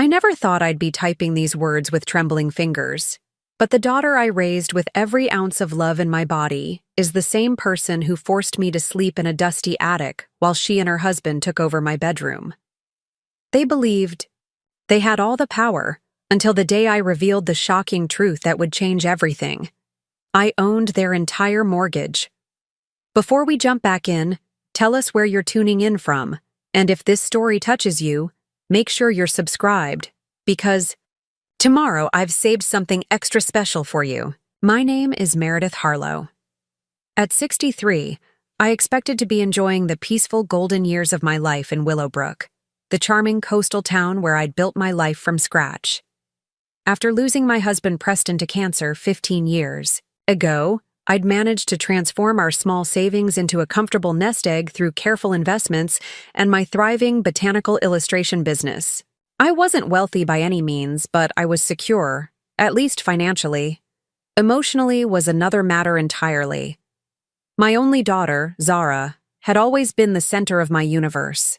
I never thought I'd be typing these words with trembling fingers. But the daughter I raised with every ounce of love in my body is the same person who forced me to sleep in a dusty attic while she and her husband took over my bedroom. They believed they had all the power until the day I revealed the shocking truth that would change everything. I owned their entire mortgage. Before we jump back in, tell us where you're tuning in from, and if this story touches you, make sure you're subscribed, because tomorrow I've saved something extra special for you. My name is Meredith Harlow. At 63, I expected to be enjoying the peaceful golden years of my life in Willowbrook, the charming coastal town where I'd built my life from scratch. After losing my husband Preston to cancer 15 years ago, I'd managed to transform our small savings into a comfortable nest egg through careful investments and my thriving botanical illustration business. I wasn't wealthy by any means, but I was secure, at least financially. Emotionally was another matter entirely. My only daughter, Zara, had always been the center of my universe.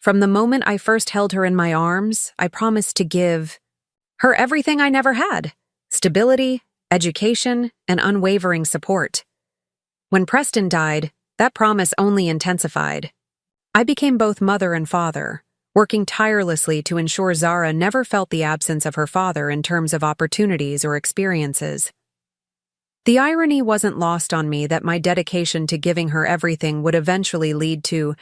From the moment I first held her in my arms, I promised to give her everything I never had: stability, education, and unwavering support. When Preston died, that promise only intensified. I became both mother and father, working tirelessly to ensure Zara never felt the absence of her father in terms of opportunities or experiences. The irony wasn't lost on me that my dedication to giving her everything would eventually lead to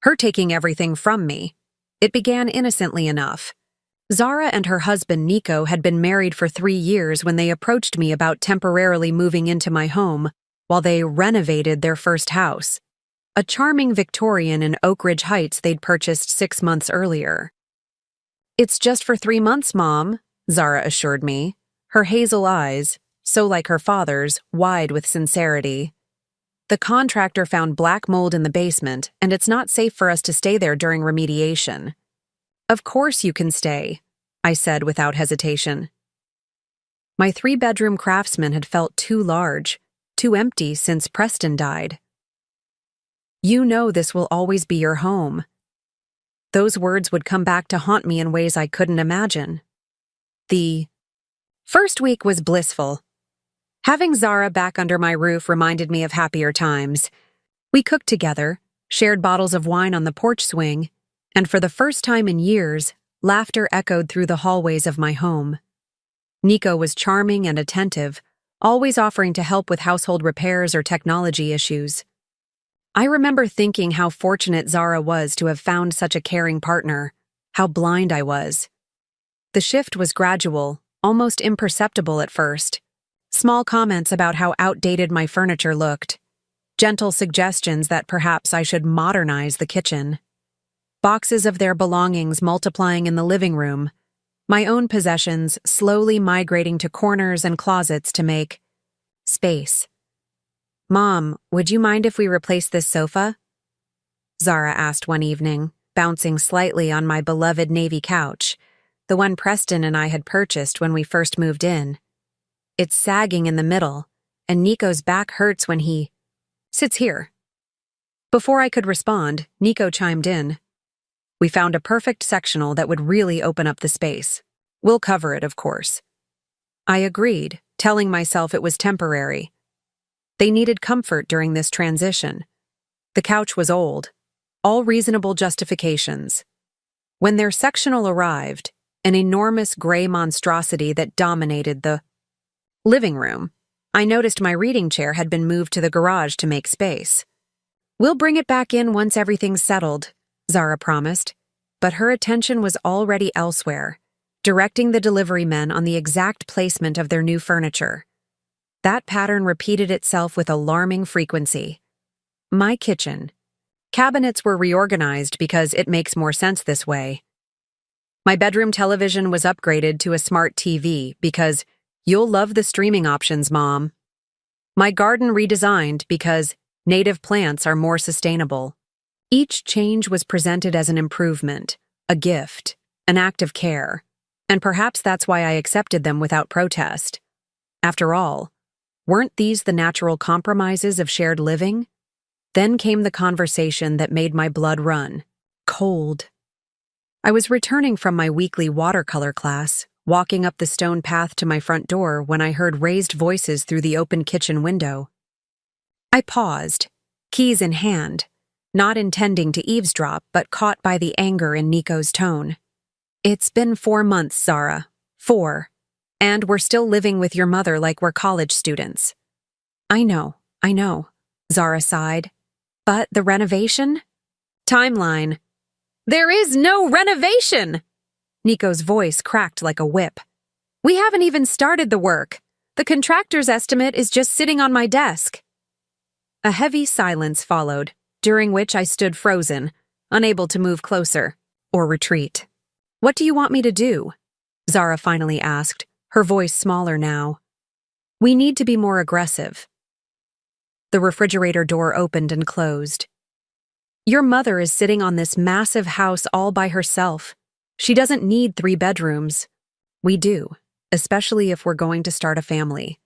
her taking everything from me. It began innocently enough. Zara and her husband Nico had been married for 3 years when they approached me about temporarily moving into my home while they renovated their first house, a charming Victorian in Oak Ridge Heights they'd purchased 6 months earlier. "It's just for 3 months, Mom," Zara assured me, her hazel eyes, so like her father's, wide with sincerity. "The contractor found black mold in the basement, and it's not safe for us to stay there during remediation." "Of course you can stay," I said without hesitation. My 3-bedroom Craftsman had felt too large, too empty since Preston died. "You know this will always be your home." Those words would come back to haunt me in ways I couldn't imagine. The first week was blissful. Having Zara back under my roof reminded me of happier times. We cooked together, shared bottles of wine on the porch swing, and for the first time in years, laughter echoed through the hallways of my home. Nico was charming and attentive, always offering to help with household repairs or technology issues. I remember thinking how fortunate Zara was to have found such a caring partner, how blind I was. The shift was gradual, almost imperceptible at first. Small comments about how outdated my furniture looked, gentle suggestions that perhaps I should modernize the kitchen. Boxes of their belongings multiplying in the living room, my own possessions slowly migrating to corners and closets to make space. "Mom, would you mind if we replace this sofa?" Zara asked one evening, bouncing slightly on my beloved navy couch, the one Preston and I had purchased when we first moved in. "It's sagging in the middle, and Nico's back hurts when he sits here." Before I could respond, Nico chimed in. "We found a perfect sectional that would really open up the space. We'll cover it, of course." I agreed, telling myself it was temporary. They needed comfort during this transition. The couch was old, all reasonable justifications. When their sectional arrived, an enormous gray monstrosity that dominated the living room, I noticed my reading chair had been moved to the garage to make space. "We'll bring it back in once everything's settled," Zara promised, but her attention was already elsewhere, directing the delivery men on the exact placement of their new furniture. That pattern repeated itself with alarming frequency. My kitchen. Cabinets were reorganized because it makes more sense this way. My bedroom television was upgraded to a smart TV because you'll love the streaming options, Mom. My garden redesigned because native plants are more sustainable. Each change was presented as an improvement, a gift, an act of care, and perhaps that's why I accepted them without protest. After all, weren't these the natural compromises of shared living? Then came the conversation that made my blood run. Cold. I was returning from my weekly watercolor class, walking up the stone path to my front door when I heard raised voices through the open kitchen window. I paused, keys in hand, not intending to eavesdrop but caught by the anger in Nico's tone. "It's been 4 months, Zara. 4. And we're still living with your mother like we're college students." I know, Zara sighed. "But the renovation?" "Timeline." "There is no renovation!" Nico's voice cracked like a whip. "We haven't even started the work. The contractor's estimate is just sitting on my desk." A heavy silence followed, during which I stood frozen, unable to move closer or retreat. "What do you want me to do?" Zara finally asked, her voice smaller now. "We need to be more aggressive." The refrigerator door opened and closed. "Your mother is sitting on this massive house all by herself. She doesn't need 3 bedrooms. We do, especially if we're going to start a family."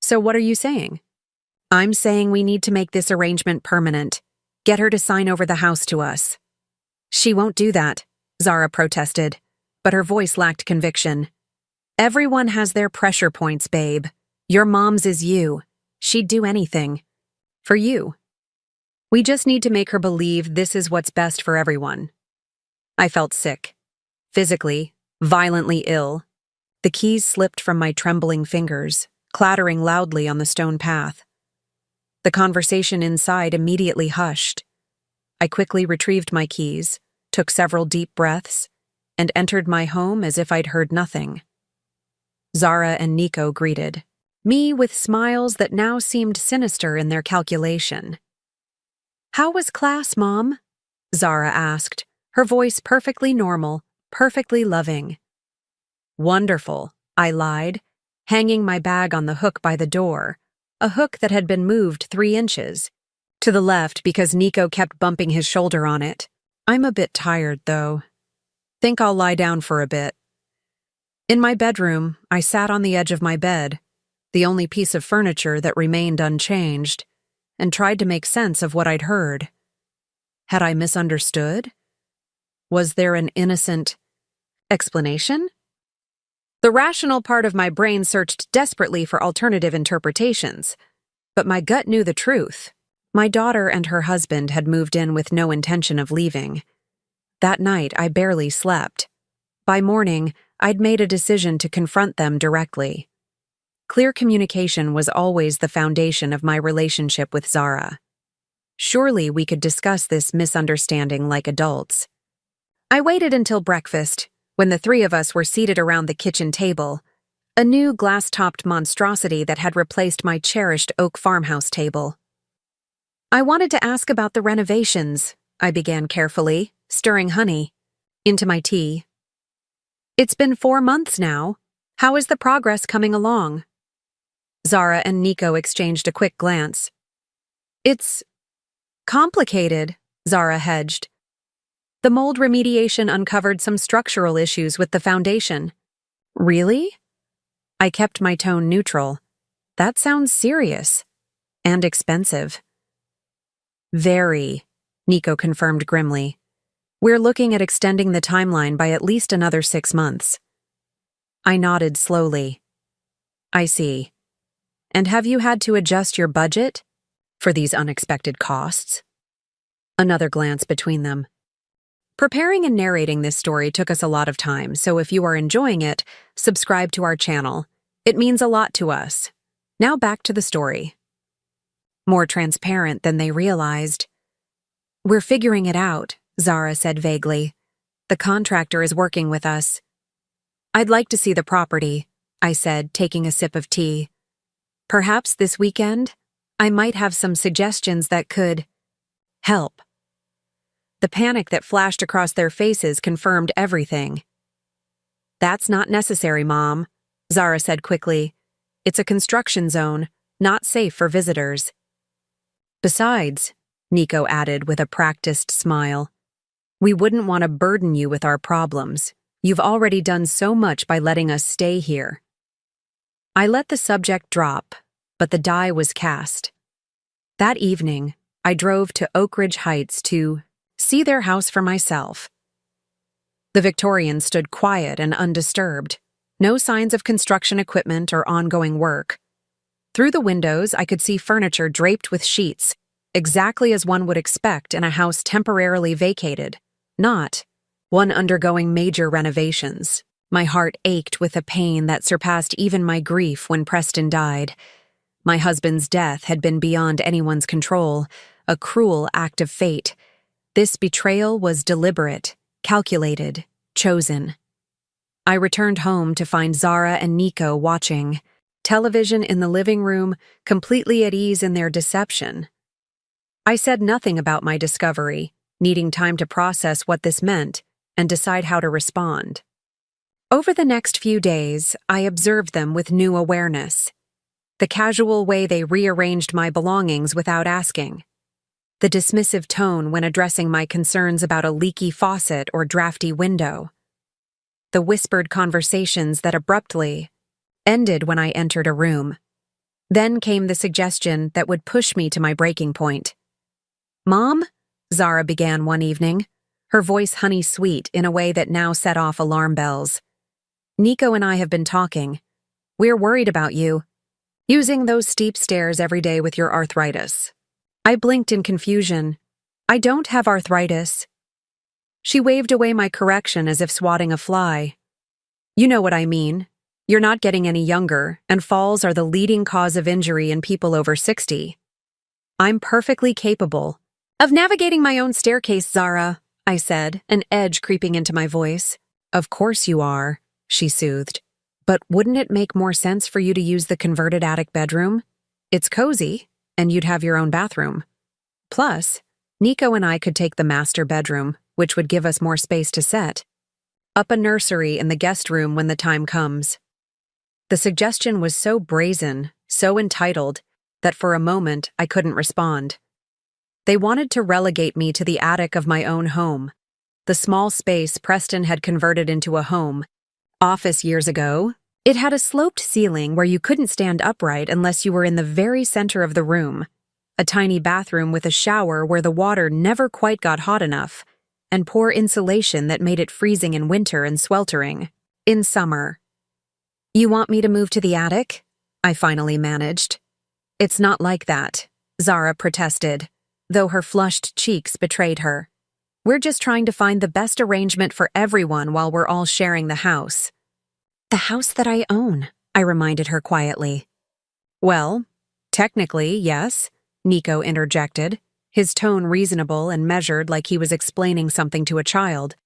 "So what are you saying?" "I'm saying we need to make this arrangement permanent. Get her to sign over the house to us." "She won't do that," Zara protested, but her voice lacked conviction. "Everyone has their pressure points, babe. Your mom's is you. She'd do anything. For you. We just need to make her believe this is what's best for everyone." I felt sick. Physically, violently ill. The keys slipped from my trembling fingers, clattering loudly on the stone path. The conversation inside immediately hushed. I quickly retrieved my keys, took several deep breaths, and entered my home as if I'd heard nothing. Zara and Nico greeted me with smiles that now seemed sinister in their calculation. "How was class, Mom?" Zara asked, her voice perfectly normal, perfectly loving. "Wonderful," I lied, hanging my bag on the hook by the door, a hook that had been moved 3 inches. To the left because Nico kept bumping his shoulder on it. "I'm a bit tired, though. Think I'll lie down for a bit." In my bedroom, I sat on the edge of my bed, the only piece of furniture that remained unchanged, and tried to make sense of what I'd heard. Had I misunderstood? Was there an innocent explanation? The rational part of my brain searched desperately for alternative interpretations, but my gut knew the truth. My daughter and her husband had moved in with no intention of leaving. That night, I barely slept. By morning, I'd made a decision to confront them directly. Clear communication was always the foundation of my relationship with Zara. Surely we could discuss this misunderstanding like adults. I waited until breakfast, when the 3 of us were seated around the kitchen table, a new glass-topped monstrosity that had replaced my cherished oak farmhouse table. "I wanted to ask about the renovations," I began carefully, stirring honey into my tea. "It's been 4 months now. How is the progress coming along?" Zara and Nico exchanged a quick glance. "It's complicated," Zara hedged. "The mold remediation uncovered some structural issues with the foundation." "Really?" I kept my tone neutral. "That sounds serious. And expensive." "Very," Nico confirmed grimly. "We're looking at extending the timeline by at least another 6 months." I nodded slowly. "I see. And have you had to adjust your budget for these unexpected costs?" Another glance between them. Preparing and narrating this story took us a lot of time, so if you are enjoying it, subscribe to our channel. It means a lot to us. Now back to the story. More transparent than they realized. "We're figuring it out," Zara said vaguely. "The contractor is working with us." "I'd like to see the property," I said, taking a sip of tea. "Perhaps this weekend, I might have some suggestions that could help." The panic that flashed across their faces confirmed everything. "That's not necessary, Mom," Zara said quickly. "It's a construction zone, not safe for visitors." "Besides," Nico added with a practiced smile, "we wouldn't want to burden you with our problems. You've already done so much by letting us stay here." I let the subject drop, but the die was cast. That evening, I drove to Oak Ridge Heights to see their house for myself. The Victorian stood quiet and undisturbed. No signs of construction equipment or ongoing work. Through the windows, I could see furniture draped with sheets, exactly as one would expect in a house temporarily vacated, not one undergoing major renovations. My heart ached with a pain that surpassed even my grief when Preston died. My husband's death had been beyond anyone's control, a cruel act of fate. This betrayal was deliberate, calculated, chosen. I returned home to find Zara and Nico watching, television in the living room, completely at ease in their deception. I said nothing about my discovery, needing time to process what this meant and decide how to respond. Over the next few days, I observed them with new awareness. The casual way they rearranged my belongings without asking. The dismissive tone when addressing my concerns about a leaky faucet or drafty window. The whispered conversations that abruptly ended when I entered a room. Then came the suggestion that would push me to my breaking point. "Mom?" Zara began one evening, her voice honey-sweet in a way that now set off alarm bells. "Nico and I have been talking. We're worried about you. Using those steep stairs every day with your arthritis." I blinked in confusion. "I don't have arthritis." She waved away my correction as if swatting a fly. "You know what I mean. You're not getting any younger, and falls are the leading cause of injury in people over 60. I'm perfectly capable of navigating my own staircase, Zara," I said, an edge creeping into my voice. "Of course you are," she soothed. "But wouldn't it make more sense for you to use the converted attic bedroom? It's cozy, and you'd have your own bathroom. Plus, Nico and I could take the master bedroom, which would give us more space to set up a nursery in the guest room when the time comes." The suggestion was so brazen, so entitled, that for a moment I couldn't respond. They wanted to relegate me to the attic of my own home, the small space Preston had converted into a home office years ago. It had a sloped ceiling where you couldn't stand upright unless you were in the very center of the room, a tiny bathroom with a shower where the water never quite got hot enough, and poor insulation that made it freezing in winter and sweltering in summer. "You want me to move to the attic?" I finally managed. "It's not like that," Zara protested, though her flushed cheeks betrayed her. "We're just trying to find the best arrangement for everyone while we're all sharing the house." "The house that I own," I reminded her quietly. "Well, technically, yes," Nico interjected, his tone reasonable and measured like he was explaining something to a child.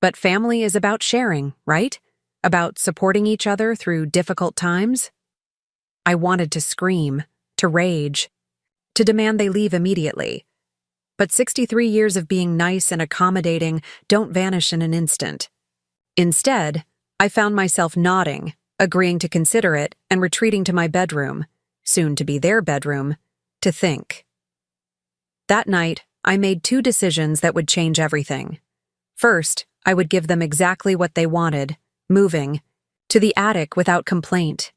"But family is about sharing, right? About supporting each other through difficult times?" I wanted to scream, to rage, to demand they leave immediately. But 63 years of being nice and accommodating don't vanish in an instant. Instead, I found myself nodding, agreeing to consider it, and retreating to my bedroom, soon to be their bedroom, to think. That night, I made 2 decisions that would change everything. First, I would give them exactly what they wanted, moving to the attic without complaint.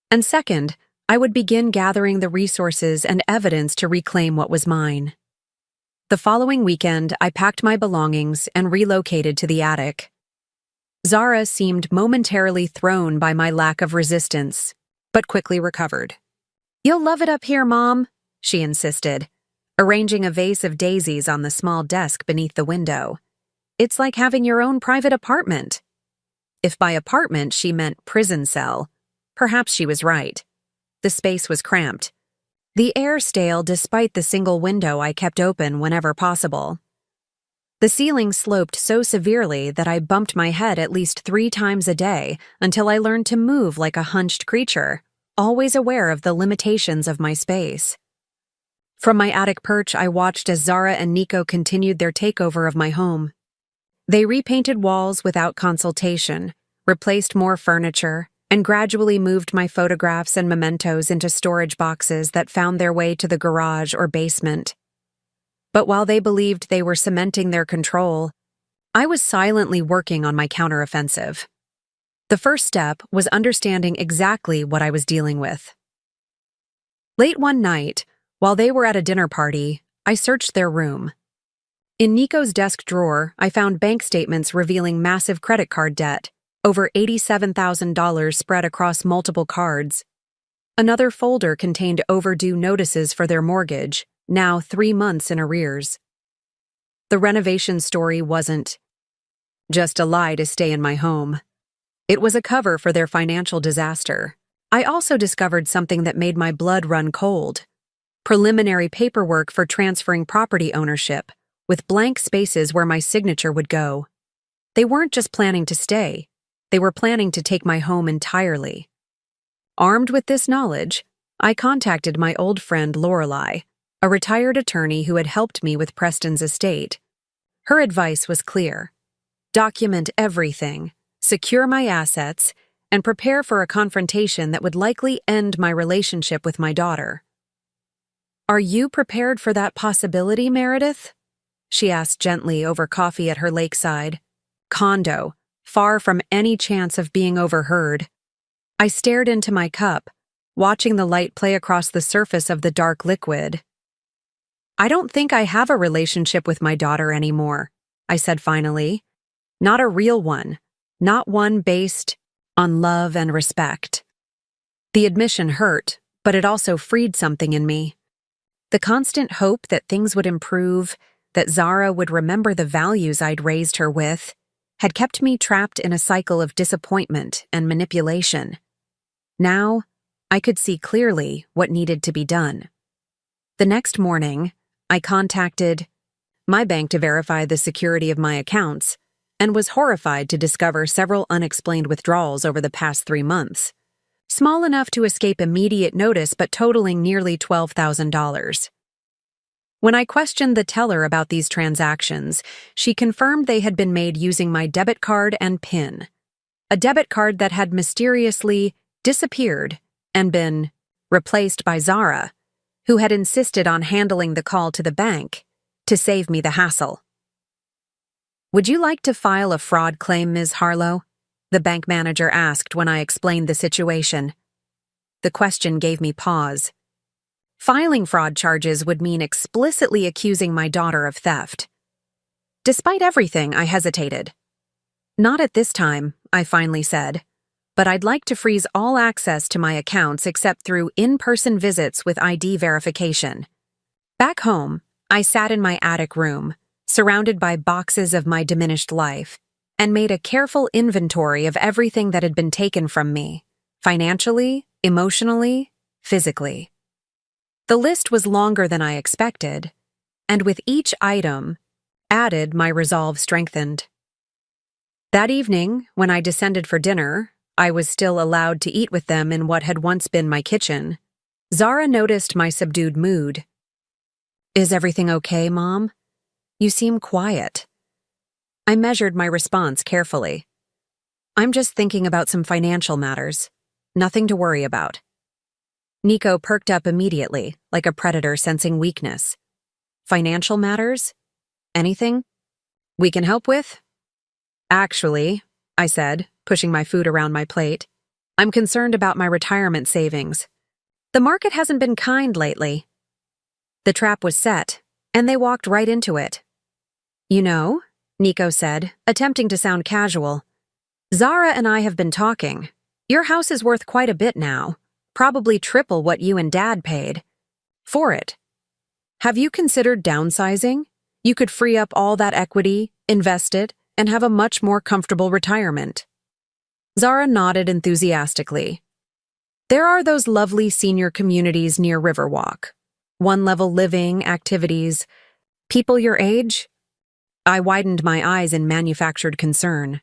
And second, I would begin gathering the resources and evidence to reclaim what was mine. The following weekend, I packed my belongings and relocated to the attic. Zara seemed momentarily thrown by my lack of resistance, but quickly recovered. "You'll love it up here, Mom," she insisted, arranging a vase of daisies on the small desk beneath the window. "It's like having your own private apartment." If by apartment she meant prison cell, perhaps she was right. The space was cramped. The air stale despite the single window I kept open whenever possible. The ceiling sloped so severely that I bumped my head at least 3 times a day until I learned to move like a hunched creature, always aware of the limitations of my space. From my attic perch, I watched as Zara and Nico continued their takeover of my home. They repainted walls without consultation, replaced more furniture, and gradually moved my photographs and mementos into storage boxes that found their way to the garage or basement. But while they believed they were cementing their control, I was silently working on my counteroffensive. The first step was understanding exactly what I was dealing with. Late one night, while they were at a dinner party, I searched their room. In Nico's desk drawer, I found bank statements revealing massive credit card debt, over $87,000 spread across multiple cards. Another folder contained overdue notices for their mortgage, now 3 months in arrears. The renovation story wasn't just a lie to stay in my home. It was a cover for their financial disaster. I also discovered something that made my blood run cold. Preliminary paperwork for transferring property ownership, with blank spaces where my signature would go. They weren't just planning to stay, they were planning to take my home entirely. Armed with this knowledge, I contacted my old friend Lorelei, a retired attorney who had helped me with Preston's estate. Her advice was clear. Document everything, secure my assets, and prepare for a confrontation that would likely end my relationship with my daughter. "Are you prepared for that possibility, Meredith?" she asked gently over coffee at her lakeside condo, far from any chance of being overheard. I stared into my cup, watching the light play across the surface of the dark liquid. "I don't think I have a relationship with my daughter anymore," I said finally. "Not a real one, not one based on love and respect." The admission hurt, but it also freed something in me. The constant hope that things would improve, that Zara would remember the values I'd raised her with, had kept me trapped in a cycle of disappointment and manipulation. Now, I could see clearly what needed to be done. The next morning, I contacted my bank to verify the security of my accounts, and was horrified to discover several unexplained withdrawals over the past 3 months. Small enough to escape immediate notice but totaling nearly $12,000. When I questioned the teller about these transactions, she confirmed they had been made using my debit card and PIN. A debit card that had mysteriously disappeared and been replaced by Zara, who had insisted on handling the call to the bank to save me the hassle. "Would you like to file a fraud claim, Ms. Harlow?" the bank manager asked when I explained the situation. The question gave me pause. Filing fraud charges would mean explicitly accusing my daughter of theft. Despite everything, I hesitated. "Not at this time," I finally said, "but I'd like to freeze all access to my accounts except through in-person visits with ID verification." Back home, I sat in my attic room, surrounded by boxes of my diminished life, and made a careful inventory of everything that had been taken from me, financially, emotionally, physically. The list was longer than I expected, and with each item added, my resolve strengthened. That evening, when I descended for dinner, I was still allowed to eat with them in what had once been my kitchen. Zara noticed my subdued mood. "Is everything okay, Mom? You seem quiet." I measured my response carefully. "I'm just thinking about some financial matters. Nothing to worry about." Nico perked up immediately, like a predator sensing weakness. "Financial matters? Anything we can help with?" "Actually," I said, pushing my food around my plate, "I'm concerned about my retirement savings. The market hasn't been kind lately." The trap was set, and they walked right into it. "You know," Nico said, attempting to sound casual, "Zara and I have been talking. Your house is worth quite a bit now, probably triple what you and Dad paid for it. Have you considered downsizing? You could free up all that equity, invest it, and have a much more comfortable retirement." Zara nodded enthusiastically. "There are those lovely senior communities near Riverwalk. One-level living, activities, people your age." I widened my eyes in manufactured concern.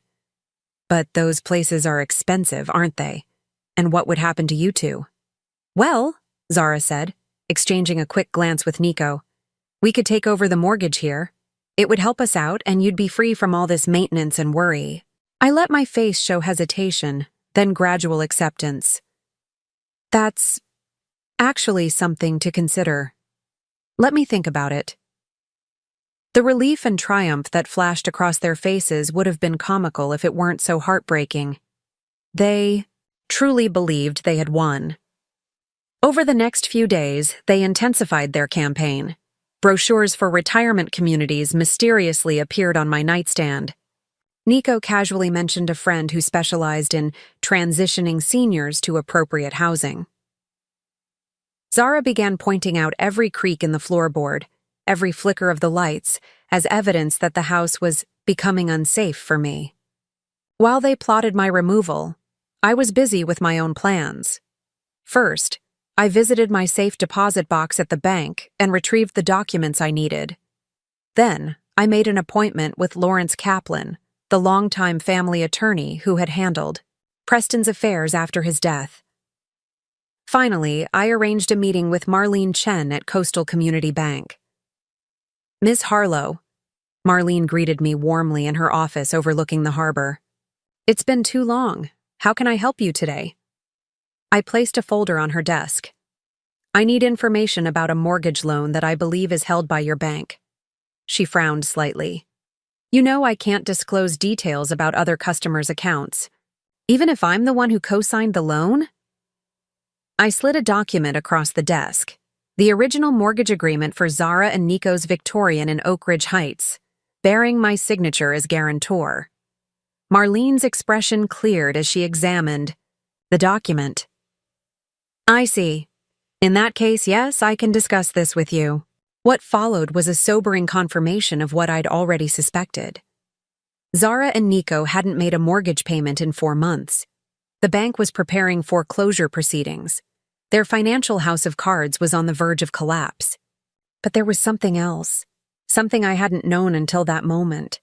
"But those places are expensive, aren't they? And what would happen to you two?" "Well," Zara said, exchanging a quick glance with Nico, "we could take over the mortgage here. It would help us out, and you'd be free from all this maintenance and worry." I let my face show hesitation, then gradual acceptance. "That's actually something to consider. Let me think about it." The relief and triumph that flashed across their faces would have been comical if it weren't so heartbreaking. They truly believed they had won. Over the next few days, they intensified their campaign, Brochures for retirement communities mysteriously appeared on my nightstand. Nico casually mentioned a friend who specialized in transitioning seniors to appropriate housing. Zara began pointing out every creak in the floorboard, every flicker of the lights, as evidence that the house was becoming unsafe for me. While they plotted my removal, I was busy with my own plans. First, I visited my safe deposit box at the bank and retrieved the documents I needed. Then, I made an appointment with Lawrence Kaplan, the longtime family attorney who had handled Preston's affairs after his death. Finally, I arranged a meeting with Marlene Chen at Coastal Community Bank. "Ms. Harlow," Marlene greeted me warmly in her office overlooking the harbor. "It's been too long. How can I help you today?" I placed a folder on her desk. "I need information about a mortgage loan that I believe is held by your bank." She frowned slightly. "You know I can't disclose details about other customers' accounts, even if I'm the one who co-signed the loan?" I slid a document across the desk. The original mortgage agreement for Zara and Nico's Victorian in Oak Ridge Heights, bearing my signature as guarantor. Marlene's expression cleared as she examined the document. "I see. In that case, yes, I can discuss this with you." What followed was a sobering confirmation of what I'd already suspected. Zara and Nico hadn't made a mortgage payment in 4 months. The bank was preparing foreclosure proceedings. Their financial house of cards was on the verge of collapse. But there was something else, something I hadn't known until that moment.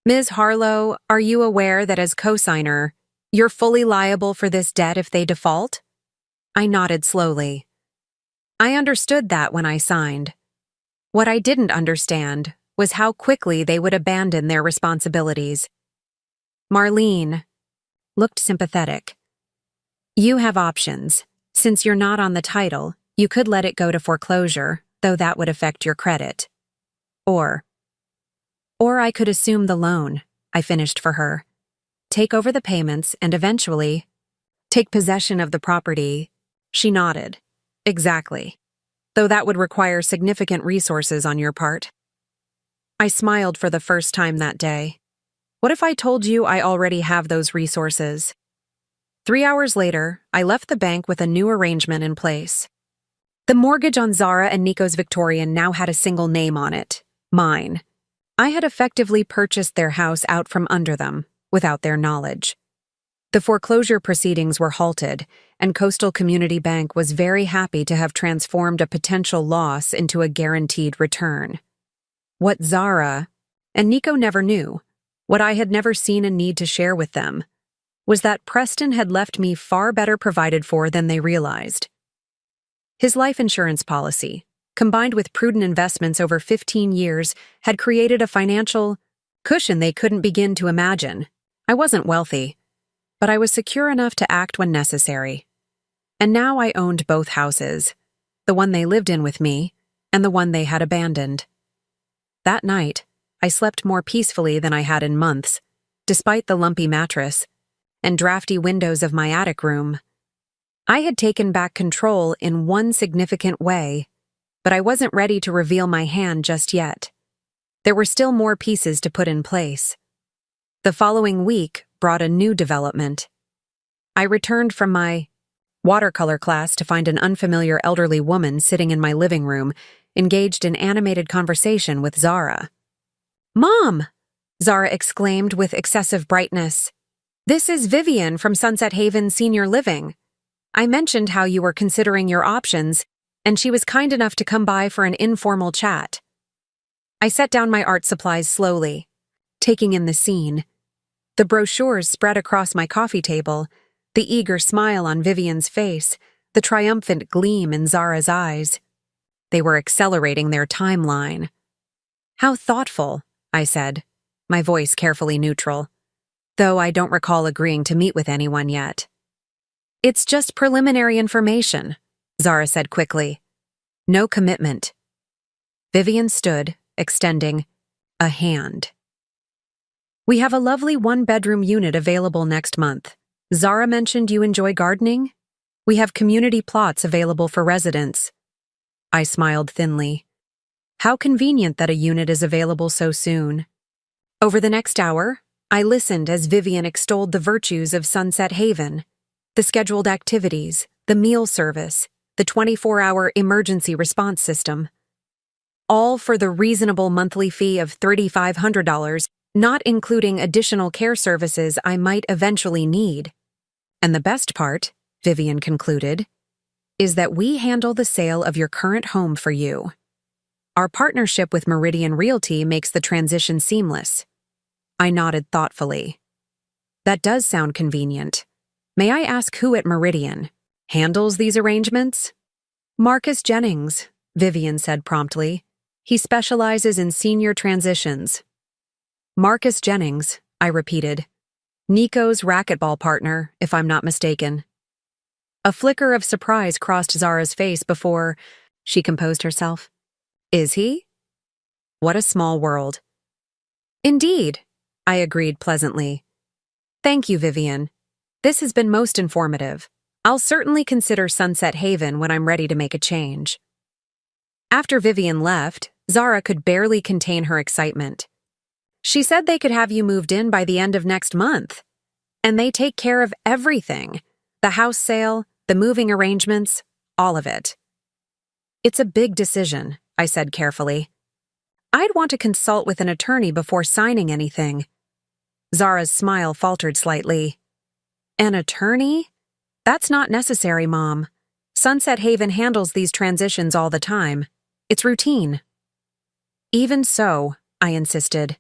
"Ms. Harlow, are you aware that as co-signer, you're fully liable for this debt if they default?" I nodded slowly. I understood that when I signed. What I didn't understand was how quickly they would abandon their responsibilities. Marlene looked sympathetic. "You have options. Since you're not on the title, you could let it go to foreclosure, though that would affect your credit. Or I could assume the loan," I finished for her. "Take over the payments and eventually take possession of the property." She nodded. "Exactly. Though that would require significant resources on your part." I smiled for the first time that day. What if I told you I already have those resources? 3 hours later, I left the bank with a new arrangement in place. The mortgage on Zara and Nico's Victorian now had a single name on it, mine. I had effectively purchased their house out from under them, without their knowledge. The foreclosure proceedings were halted, and Coastal Community Bank was very happy to have transformed a potential loss into a guaranteed return. What Zara and Nico never knew, what I had never seen a need to share with them, was that Preston had left me far better provided for than they realized. His life insurance policy, combined with prudent investments over 15 years, had created a financial cushion they couldn't begin to imagine. I wasn't wealthy, but I was secure enough to act when necessary. And now I owned both houses, the one they lived in with me and the one they had abandoned. That night, I slept more peacefully than I had in months, despite the lumpy mattress and drafty windows of my attic room. I had taken back control in one significant way, but I wasn't ready to reveal my hand just yet. There were still more pieces to put in place. The following week brought a new development. I returned from my watercolor class to find an unfamiliar elderly woman sitting in my living room, engaged in animated conversation with Zara. "Mom!" Zara exclaimed with excessive brightness. "This is Vivian from Sunset Haven Senior Living. I mentioned how you were considering your options, and she was kind enough to come by for an informal chat." I set down my art supplies slowly, taking in the scene. The brochures spread across my coffee table, the eager smile on Vivian's face, the triumphant gleam in Zara's eyes. They were accelerating their timeline. "How thoughtful," I said, my voice carefully neutral, though I don't recall agreeing to meet with anyone yet. "It's just preliminary information," Zara said quickly. "No commitment." Vivian stood, extending a hand. "We have a lovely one-bedroom unit available next month. Zara mentioned you enjoy gardening? We have community plots available for residents." I smiled thinly. How convenient that a unit is available so soon. Over the next hour, I listened as Vivian extolled the virtues of Sunset Haven, the scheduled activities, the meal service, the 24-hour emergency response system. All for the reasonable monthly fee of $3,500, not including additional care services I might eventually need. And the best part, Vivian concluded, is that we handle the sale of your current home for you. Our partnership with Meridian Realty makes the transition seamless. I nodded thoughtfully. That does sound convenient. May I ask who at Meridian handles these arrangements? Marcus Jennings, Vivian said promptly. He specializes in senior transitions. Marcus Jennings, I repeated. Nico's racquetball partner, if I'm not mistaken. A flicker of surprise crossed Zara's face before she composed herself. Is he? What a small world. Indeed, I agreed pleasantly. Thank you, Vivian. This has been most informative. I'll certainly consider Sunset Haven when I'm ready to make a change. After Vivian left, Zara could barely contain her excitement. She said they could have you moved in by the end of next month. And they take care of everything. The house sale, the moving arrangements, all of it. It's a big decision, I said carefully. I'd want to consult with an attorney before signing anything. Zara's smile faltered slightly. An attorney? That's not necessary, Mom. Sunset Haven handles these transitions all the time. It's routine. Even so, I insisted.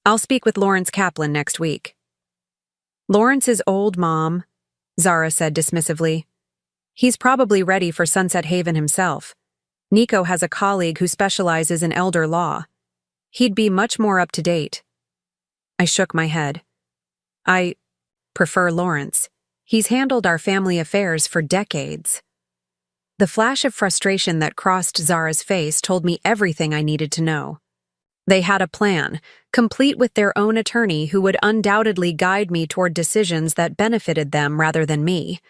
I'll speak with Lawrence Kaplan next week. Lawrence is old, Mom, Zara said dismissively. He's probably ready for Sunset Haven himself. Nico has a colleague who specializes in elder law. He'd be much more up to date. I shook my head. I prefer Lawrence. He's handled our family affairs for decades. The flash of frustration that crossed Zara's face told me everything I needed to know. They had a plan, complete with their own attorney who would undoubtedly guide me toward decisions that benefited them rather than me.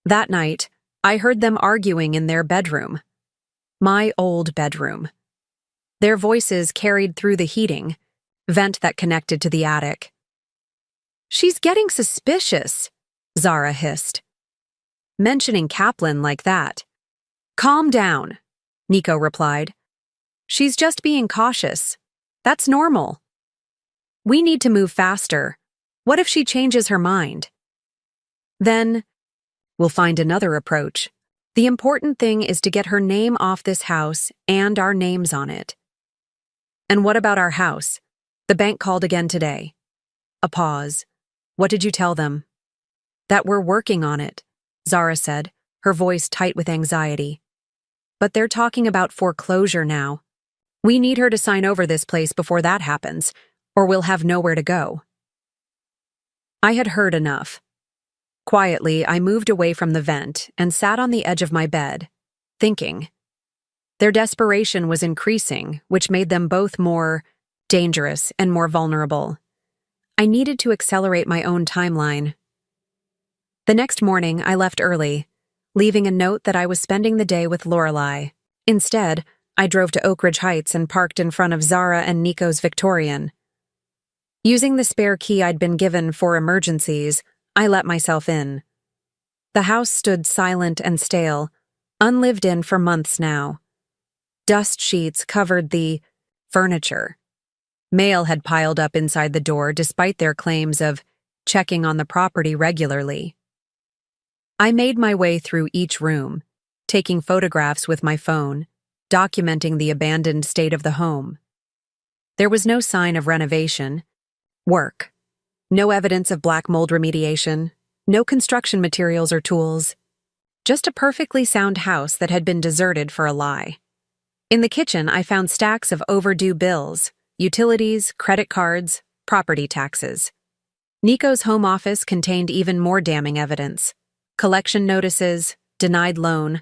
That night, I heard them arguing in their bedroom. My old bedroom. Their voices carried through the heating, vent that connected to the attic. She's getting suspicious, Zara hissed. Mentioning Kaplan like that. Calm down, Nico replied. She's just being cautious. That's normal. We need to move faster. What if she changes her mind? Then, we'll find another approach. The important thing is to get her name off this house and our names on it. And what about our house? The bank called again today. A pause. What did you tell them? That we're working on it, Zara said, her voice tight with anxiety. But they're talking about foreclosure now. We need her to sign over this place before that happens, or we'll have nowhere to go. I had heard enough. Quietly, I moved away from the vent and sat on the edge of my bed, thinking. Their desperation was increasing, which made them both more dangerous and more vulnerable. I needed to accelerate my own timeline. The next morning, I left early, leaving a note that I was spending the day with Lorelei. Instead, I drove to Oak Ridge Heights and parked in front of Zara and Nico's Victorian. Using the spare key I'd been given for emergencies, I let myself in. The house stood silent and stale, unlived in for months now. Dust sheets covered the furniture. Mail had piled up inside the door despite their claims of checking on the property regularly. I made my way through each room, taking photographs with my phone, documenting the abandoned state of the home. There was no sign of renovation, work, no evidence of black mold remediation, no construction materials or tools, just a perfectly sound house that had been deserted for a lie. In the kitchen, I found stacks of overdue bills, utilities, credit cards, property taxes. Nico's home office contained even more damning evidence: collection notices, denied loan,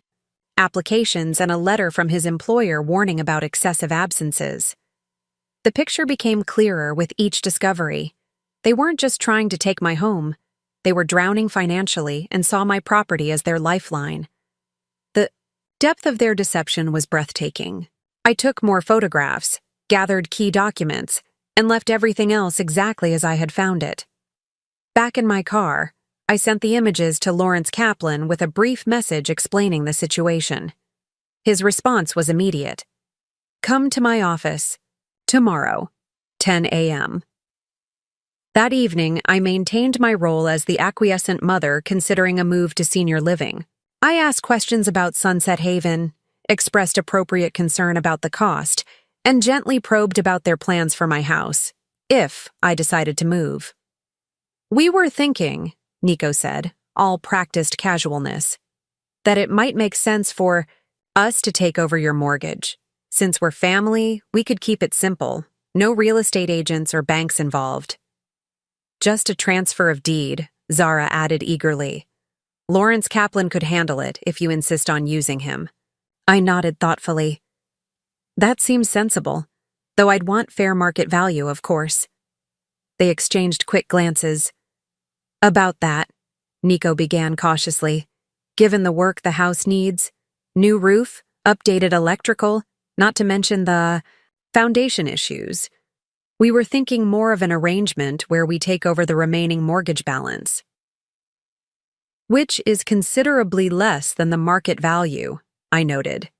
applications, and a letter from his employer warning about excessive absences. The picture became clearer with each discovery. They weren't just trying to take my home. They were drowning financially and saw my property as their lifeline. The depth of their deception was breathtaking. I took more photographs, gathered key documents, and left everything else exactly as I had found it. Back in my car, I sent the images to Lawrence Kaplan with a brief message explaining the situation. His response was immediate. "Come to my office. Tomorrow, 10 a.m." That evening, I maintained my role as the acquiescent mother considering a move to senior living. I asked questions about Sunset Haven, expressed appropriate concern about the cost, and gently probed about their plans for my house, if I decided to move. "We were thinking," Nico said, all practiced casualness, "that it might make sense for us to take over your mortgage. Since we're family, we could keep it simple, no real estate agents or banks involved." "Just a transfer of deed," Zara added eagerly. "Lawrence Kaplan could handle it if you insist on using him." I nodded thoughtfully. "That seems sensible, though I'd want fair market value, of course." They exchanged quick glances. "About that," Nico began cautiously, "given the work the house needs, new roof, updated electrical, not to mention the foundation issues, we were thinking more of an arrangement where we take over the remaining mortgage balance, which is considerably less than the market value," I noted.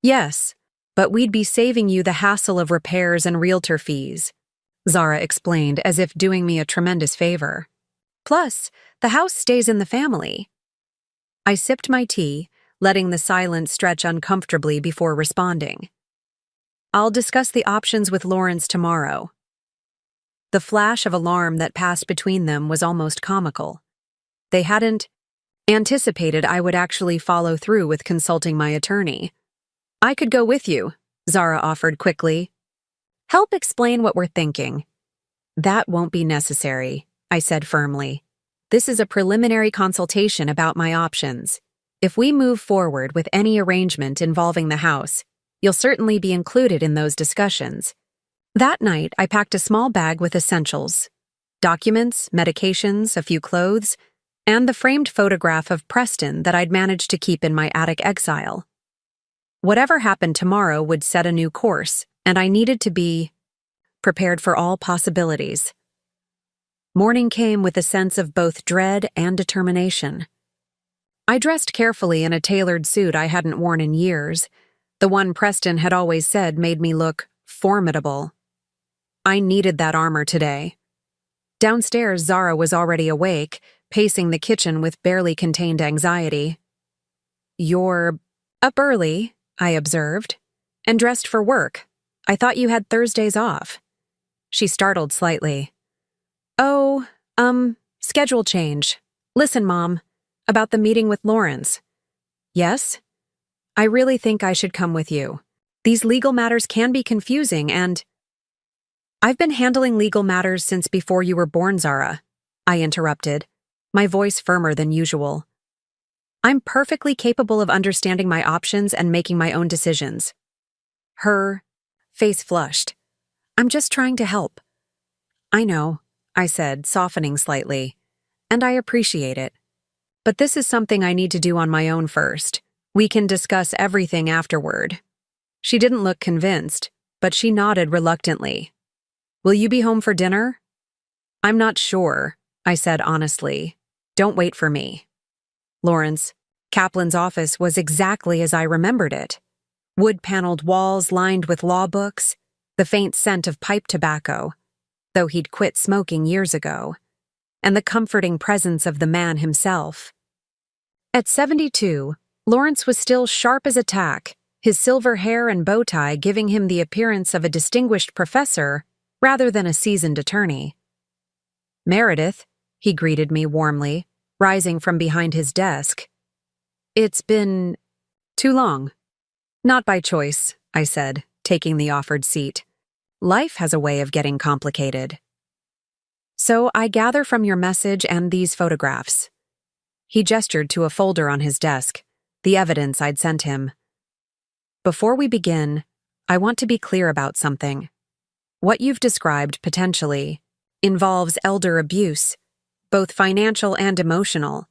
"Yes, but we'd be saving you the hassle of repairs and realtor fees," Zara explained as if doing me a tremendous favor. "Plus, the house stays in the family." I sipped my tea, letting the silence stretch uncomfortably before responding. "I'll discuss the options with Lawrence tomorrow." The flash of alarm that passed between them was almost comical. They hadn't anticipated I would actually follow through with consulting my attorney. "I could go with you," Zara offered quickly. "Help explain what we're thinking." "That won't be necessary," I said firmly. "This is a preliminary consultation about my options. If we move forward with any arrangement involving the house, you'll certainly be included in those discussions." That night, I packed a small bag with essentials: documents, medications, a few clothes, and the framed photograph of Preston that I'd managed to keep in my attic exile. Whatever happened tomorrow would set a new course, and I needed to be prepared for all possibilities. Morning came with a sense of both dread and determination. I dressed carefully in a tailored suit I hadn't worn in years, the one Preston had always said made me look formidable. I needed that armor today. Downstairs, Zara was already awake, pacing the kitchen with barely contained anxiety. "You're up early," I observed, "and dressed for work. I thought you had Thursdays off." She startled slightly. "Oh, schedule change. Listen, Mom, about the meeting with Lawrence." "Yes?" "I really think I should come with you. These legal matters can be confusing and—" "I've been handling legal matters since before you were born, Zara," I interrupted, my voice firmer than usual. "I'm perfectly capable of understanding my options and making my own decisions." Her face flushed. "I'm just trying to help." "I know," I said, softening slightly, "and I appreciate it. But this is something I need to do on my own first. We can discuss everything afterward." She didn't look convinced, but she nodded reluctantly. "Will you be home for dinner?" "I'm not sure," I said honestly. "Don't wait for me." Lawrence Kaplan's office was exactly as I remembered it. Wood-paneled walls lined with law books, the faint scent of pipe tobacco, though he'd quit smoking years ago, and the comforting presence of the man himself. At 72, Lawrence was still sharp as a tack, his silver hair and bow tie giving him the appearance of a distinguished professor rather than a seasoned attorney. "Meredith," he greeted me warmly, rising from behind his desk. "It's been too long." "Not by choice," I said, taking the offered seat. "Life has a way of getting complicated." "So I gather from your message and these photographs." He gestured to a folder on his desk, the evidence I'd sent him. "Before we begin, I want to be clear about something. What you've described, potentially, involves elder abuse, both financial and emotional.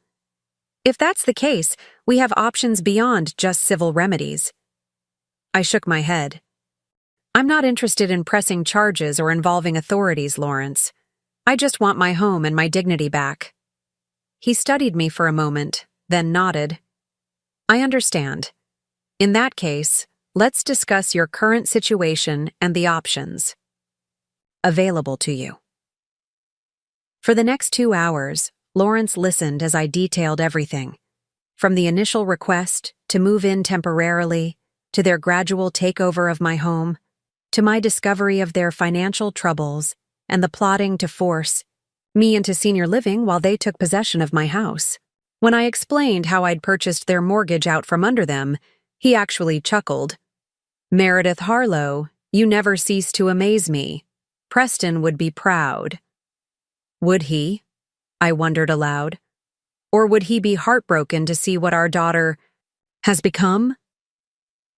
If that's the case, we have options beyond just civil remedies." I shook my head. I'm not interested in pressing charges or involving authorities, Lawrence. I just want my home and my dignity back. He studied me for a moment, then nodded. I understand. In that case, let's discuss your current situation and the options available to you. For the next 2 hours, Lawrence listened as I detailed everything, from the initial request to move in temporarily, to their gradual takeover of my home, to my discovery of their financial troubles and the plotting to force me into senior living while they took possession of my house. When I explained how I'd purchased their mortgage out from under them, he actually chuckled. Meredith Harlow, you never cease to amaze me. Preston would be proud. Would he? I wondered aloud. Or would he be heartbroken to see what our daughter has become?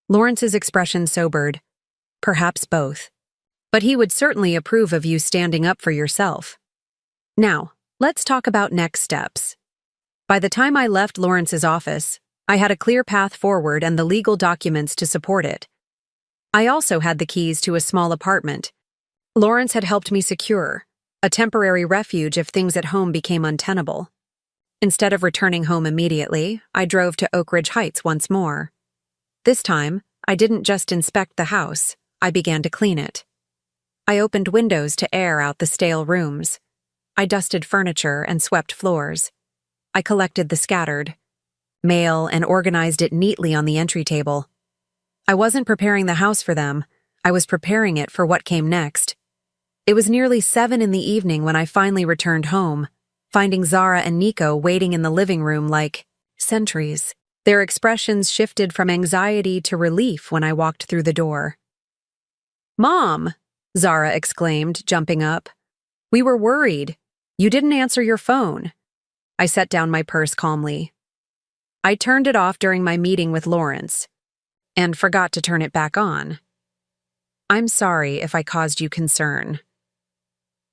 Lawrence's expression sobered. Perhaps both. But he would certainly approve of you standing up for yourself. Now, let's talk about next steps. By the time I left Lawrence's office, I had a clear path forward and the legal documents to support it. I also had the keys to a small apartment Lawrence had helped me secure, a temporary refuge if things at home became untenable. Instead of returning home immediately, I drove to Oak Ridge Heights once more. This time, I didn't just inspect the house, I began to clean it. I opened windows to air out the stale rooms. I dusted furniture and swept floors. I collected the scattered mail and organized it neatly on the entry table. I wasn't preparing the house for them, I was preparing it for what came next. It was nearly 7 in the evening when I finally returned home, finding Zara and Nico waiting in the living room like sentries. Their expressions shifted from anxiety to relief when I walked through the door. "Mom!" Zara exclaimed, jumping up. "We were worried. You didn't answer your phone." I set down my purse calmly. I turned it off during my meeting with Lawrence, and forgot to turn it back on. "I'm sorry if I caused you concern."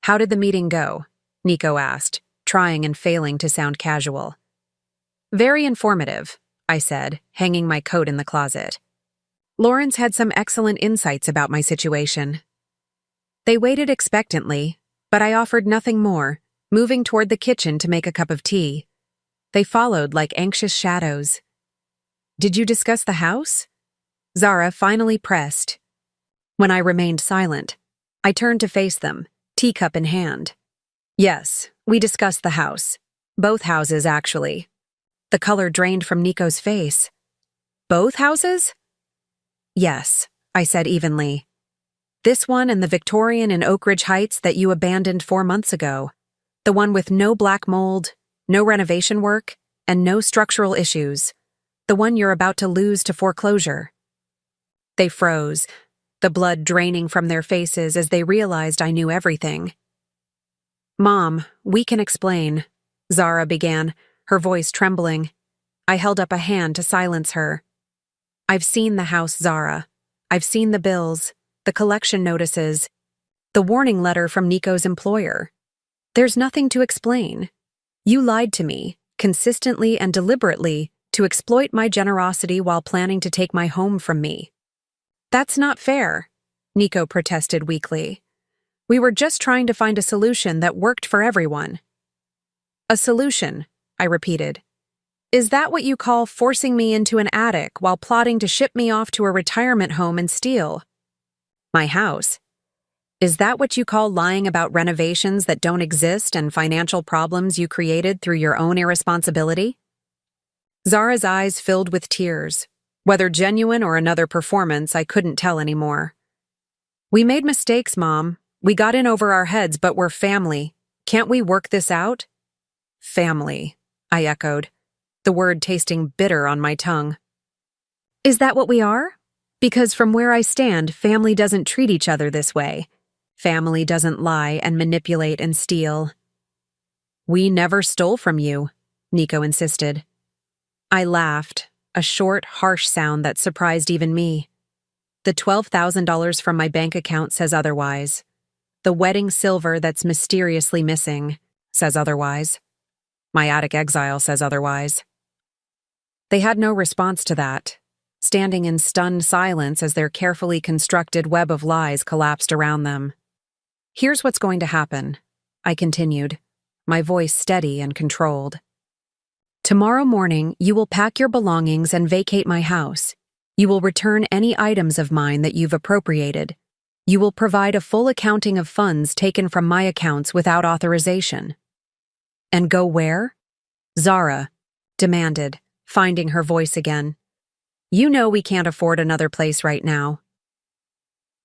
"How did the meeting go?" Nico asked, trying and failing to sound casual. "Very informative," I said, hanging my coat in the closet. Lawrence had some excellent insights about my situation. They waited expectantly, but I offered nothing more, moving toward the kitchen to make a cup of tea. They followed like anxious shadows. "Did you discuss the house?" Zara finally pressed. When I remained silent, I turned to face them, teacup in hand. "Yes, we discussed the house. Both houses, actually." The color drained from Nico's face. "Both houses?" "Yes," I said evenly. "This one and the Victorian in Oak Ridge Heights that you abandoned 4 months ago. The one with no black mold, no renovation work, and no structural issues. The one you're about to lose to foreclosure." They froze, the blood draining from their faces as they realized I knew everything. "Mom, we can explain," Zara began, her voice trembling. I held up a hand to silence her. "I've seen the house, Zara. I've seen the bills, the collection notices, the warning letter from Nico's employer. There's nothing to explain. You lied to me, consistently and deliberately, to exploit my generosity while planning to take my home from me." "That's not fair," Nico protested weakly. "We were just trying to find a solution that worked for everyone." "A solution," I repeated. "Is that what you call forcing me into an attic while plotting to ship me off to a retirement home and steal my house? Is that what you call lying about renovations that don't exist and financial problems you created through your own irresponsibility?" Zara's eyes filled with tears. Whether genuine or another performance, I couldn't tell anymore. "We made mistakes, Mom. We got in over our heads, but we're family. Can't we work this out?" "Family," I echoed, the word tasting bitter on my tongue. "Is that what we are? Because from where I stand, family doesn't treat each other this way. Family doesn't lie and manipulate and steal." "We never stole from you," Nico insisted. I laughed, a short, harsh sound that surprised even me. "The $12,000 from my bank account says otherwise. The wedding silver that's mysteriously missing says otherwise. My attic exile says otherwise." They had no response to that. standing in stunned silence as their carefully constructed web of lies collapsed around them. "Here's what's going to happen," I continued, my voice steady and controlled. "Tomorrow morning, you will pack your belongings and vacate my house. You will return any items of mine that you've appropriated. You will provide a full accounting of funds taken from my accounts without authorization." "And go where?" Zara demanded, finding her voice again. "You know we can't afford another place right now."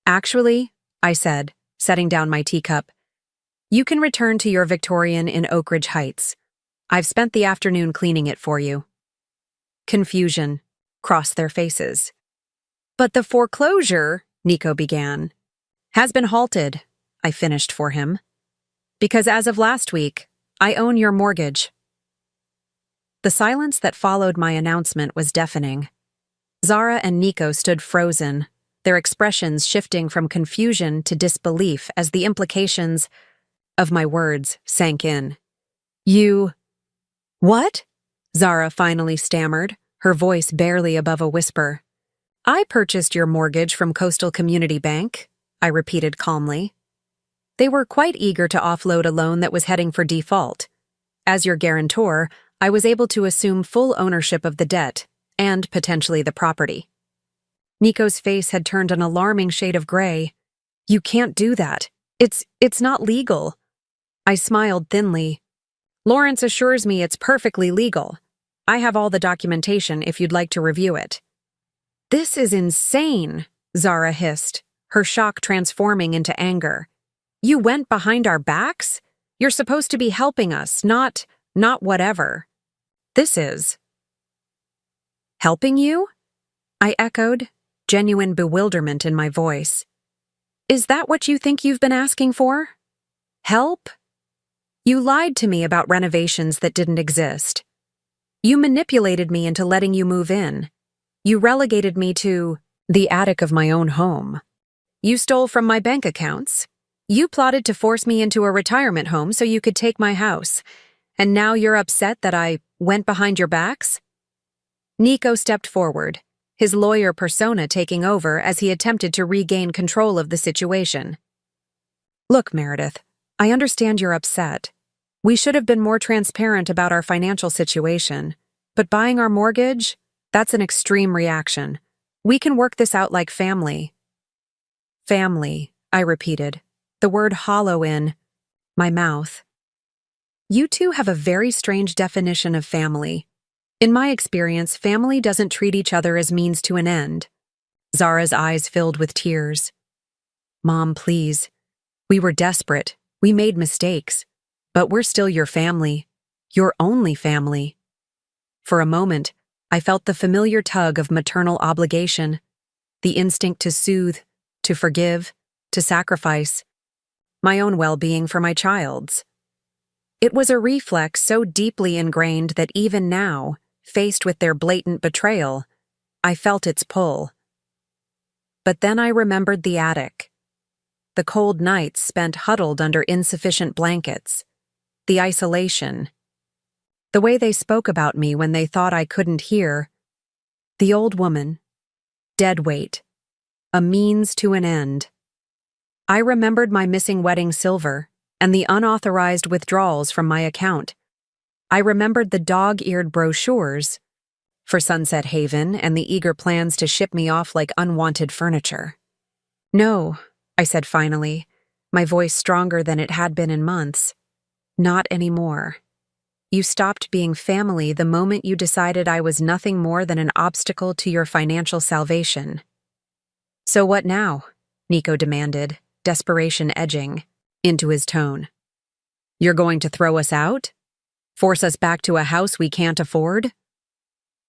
"Actually," I said, setting down my teacup, "you can return to your Victorian in Oak Ridge Heights. I've spent the afternoon cleaning it for you." Confusion crossed their faces. "But the foreclosure," Nico began, "has been halted," I finished for him. "Because as of last week, I own your mortgage." The silence that followed my announcement was deafening. Zara and Nico stood frozen, their expressions shifting from confusion to disbelief as the implications of my words sank in. "You... what?" Zara finally stammered, her voice barely above a whisper. "I purchased your mortgage from Coastal Community Bank," I repeated calmly. "They were quite eager to offload a loan that was heading for default. As your guarantor, I was able to assume full ownership of the debt, and potentially the property." Nico's face had turned an alarming shade of gray. "You can't do that. It's not legal." I smiled thinly. "Lawrence assures me it's perfectly legal. I have all the documentation if you'd like to review it." "This is insane," Zara hissed, her shock transforming into anger. "You went behind our backs? You're supposed to be helping us, not whatever. This is." "Helping you?" I echoed, genuine bewilderment in my voice. "Is that what you think you've been asking for? Help? You lied to me about renovations that didn't exist. You manipulated me into letting you move in. You relegated me to the attic of my own home. You stole from my bank accounts. You plotted to force me into a retirement home so you could take my house. And now you're upset that I went behind your backs?" Nico stepped forward, his lawyer persona taking over as he attempted to regain control of the situation. "Look, Meredith, I understand you're upset. We should have been more transparent about our financial situation, but buying our mortgage, that's an extreme reaction. We can work this out like family." "Family," I repeated, the word hollow in my mouth. "You two have a very strange definition of family. In my experience, family doesn't treat each other as means to an end." Zara's eyes filled with tears. "Mom, please. We were desperate. We made mistakes. But we're still your family. Your only family." For a moment, I felt the familiar tug of maternal obligation, the instinct to soothe, to forgive, to sacrifice my own well-being for my child's. It was a reflex so deeply ingrained that even now, faced with their blatant betrayal, I felt its pull. But then I remembered the attic. The cold nights spent huddled under insufficient blankets. The isolation. The way they spoke about me when they thought I couldn't hear. The old woman. Dead weight. A means to an end. I remembered my missing wedding silver and the unauthorized withdrawals from my account. I remembered the dog-eared brochures for Sunset Haven and the eager plans to ship me off like unwanted furniture. "No," I said finally, my voice stronger than it had been in months. "Not anymore. You stopped being family the moment you decided I was nothing more than an obstacle to your financial salvation." "So what now?" Nico demanded, desperation edging into his tone. "You're going to throw us out? Force us back to a house we can't afford?"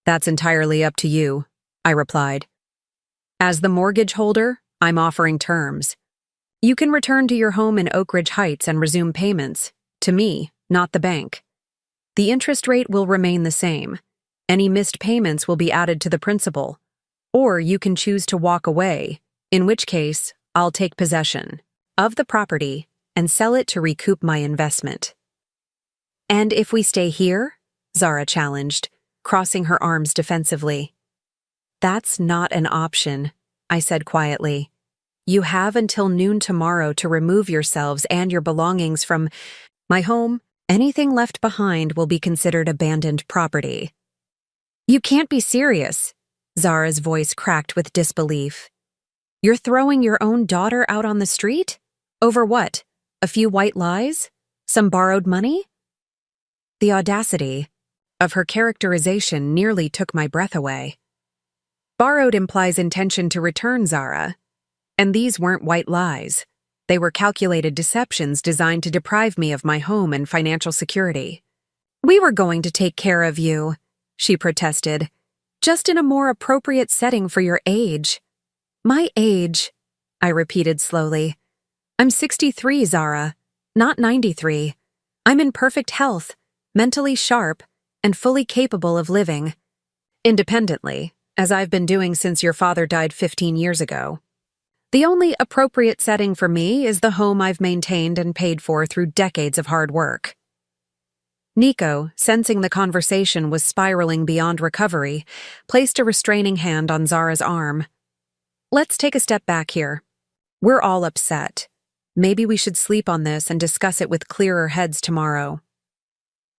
"That's entirely up to you," I replied. "As the mortgage holder, I'm offering terms. You can return to your home in Oak Ridge Heights and resume payments. To me, not the bank. The interest rate will remain the same. Any missed payments will be added to the principal. Or you can choose to walk away, in which case, I'll take possession of the property and sell it to recoup my investment." "And if we stay here?" Zara challenged, crossing her arms defensively. That's not an option, I said quietly. You have until noon tomorrow to remove yourselves and your belongings from my home. Anything left behind will be considered abandoned property. You can't be serious, Zara's voice cracked with disbelief. You're throwing your own daughter out on the street? Over what? A few white lies? Some borrowed money? The audacity of her characterization nearly took my breath away. Borrowed implies intention to return, Zara. And these weren't white lies. They were calculated deceptions designed to deprive me of my home and financial security. We were going to take care of you, she protested, just in a more appropriate setting for your age. My age, I repeated slowly. I'm 63, Zara, not 93. I'm in perfect health, mentally sharp, and fully capable of living independently, as I've been doing since your father died 15 years ago. The only appropriate setting for me is the home I've maintained and paid for through decades of hard work. Nico, sensing the conversation was spiraling beyond recovery, placed a restraining hand on Zara's arm. Let's take a step back here. We're all upset. Maybe we should sleep on this and discuss it with clearer heads tomorrow.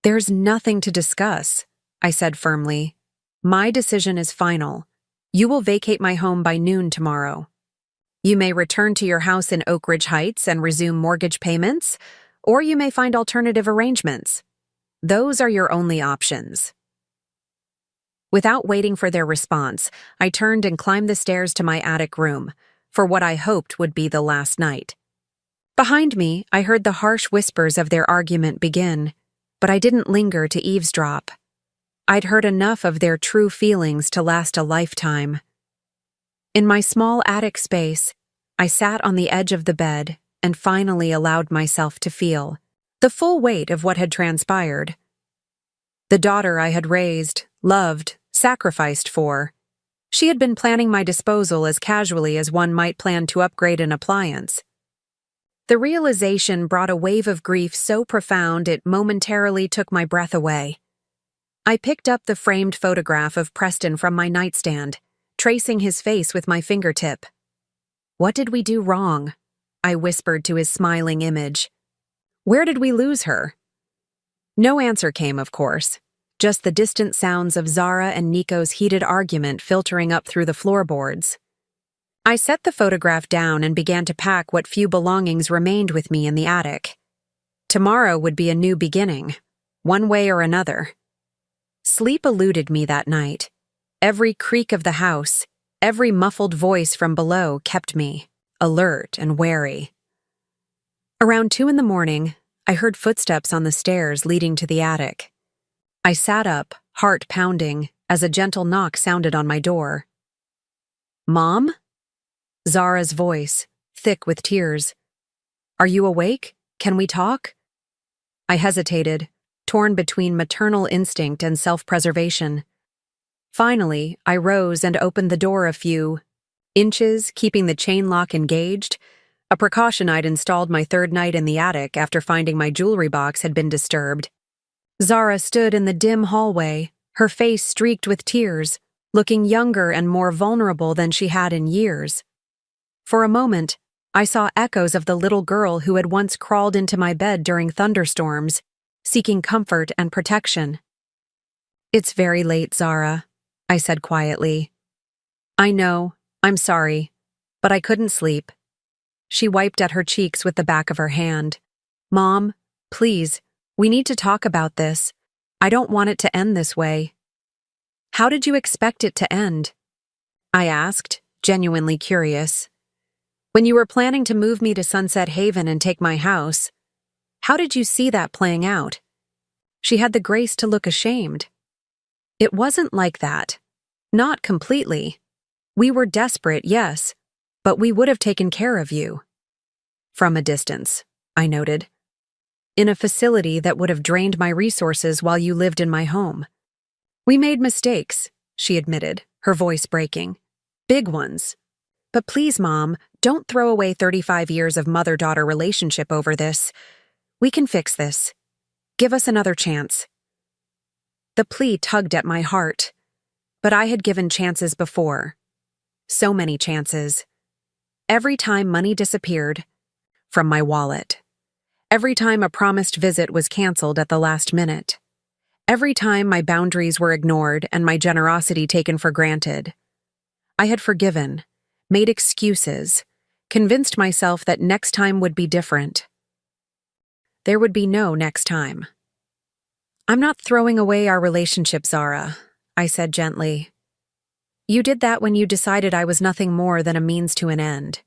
There's nothing to discuss, I said firmly. My decision is final. You will vacate my home by noon tomorrow. You may return to your house in Oak Ridge Heights and resume mortgage payments, or you may find alternative arrangements. Those are your only options. Without waiting for their response, I turned and climbed the stairs to my attic room, for what I hoped would be the last night. Behind me, I heard the harsh whispers of their argument begin, but I didn't linger to eavesdrop. I'd heard enough of their true feelings to last a lifetime. In my small attic space, I sat on the edge of the bed and finally allowed myself to feel the full weight of what had transpired. The daughter I had raised, loved, sacrificed for. She had been planning my disposal as casually as one might plan to upgrade an appliance. The realization brought a wave of grief so profound it momentarily took my breath away. I picked up the framed photograph of Preston from my nightstand, tracing his face with my fingertip. What did we do wrong? I whispered to his smiling image. Where did we lose her? No answer came, of course, just the distant sounds of Zara and Nico's heated argument filtering up through the floorboards. I set the photograph down and began to pack what few belongings remained with me in the attic. Tomorrow would be a new beginning, one way or another. Sleep eluded me that night. Every creak of the house, every muffled voice from below kept me alert and wary. Around 2 a.m, I heard footsteps on the stairs leading to the attic. I sat up, heart pounding, as a gentle knock sounded on my door. Mom? Zara's voice, thick with tears. Are you awake? Can we talk? I hesitated, torn between maternal instinct and self-preservation. Finally, I rose and opened the door a few inches, keeping the chain lock engaged, a precaution I'd installed my third night in the attic after finding my jewelry box had been disturbed. Zara stood in the dim hallway, her face streaked with tears, looking younger and more vulnerable than she had in years. For a moment, I saw echoes of the little girl who had once crawled into my bed during thunderstorms, seeking comfort and protection. It's very late, Zara, I said quietly. I know, I'm sorry, but I couldn't sleep. She wiped at her cheeks with the back of her hand. Mom, please, we need to talk about this. I don't want it to end this way. How did you expect it to end? I asked, genuinely curious. When you were planning to move me to Sunset Haven and take my house, how did you see that playing out? She had the grace to look ashamed. It wasn't like that. Not completely. We were desperate, yes, but we would have taken care of you. From a distance, I noted. In a facility that would have drained my resources while you lived in my home. We made mistakes, she admitted, her voice breaking. Big ones. But please, Mom, don't throw away 35 years of mother-daughter relationship over this. We can fix this. Give us another chance. The plea tugged at my heart. But I had given chances before. So many chances. Every time money disappeared from my wallet. Every time a promised visit was canceled at the last minute. Every time my boundaries were ignored and my generosity taken for granted. I had forgiven, made excuses, convinced myself that next time would be different. There would be no next time. "I'm not throwing away our relationship, Zara," I said gently. "You did that when you decided I was nothing more than a means to an end.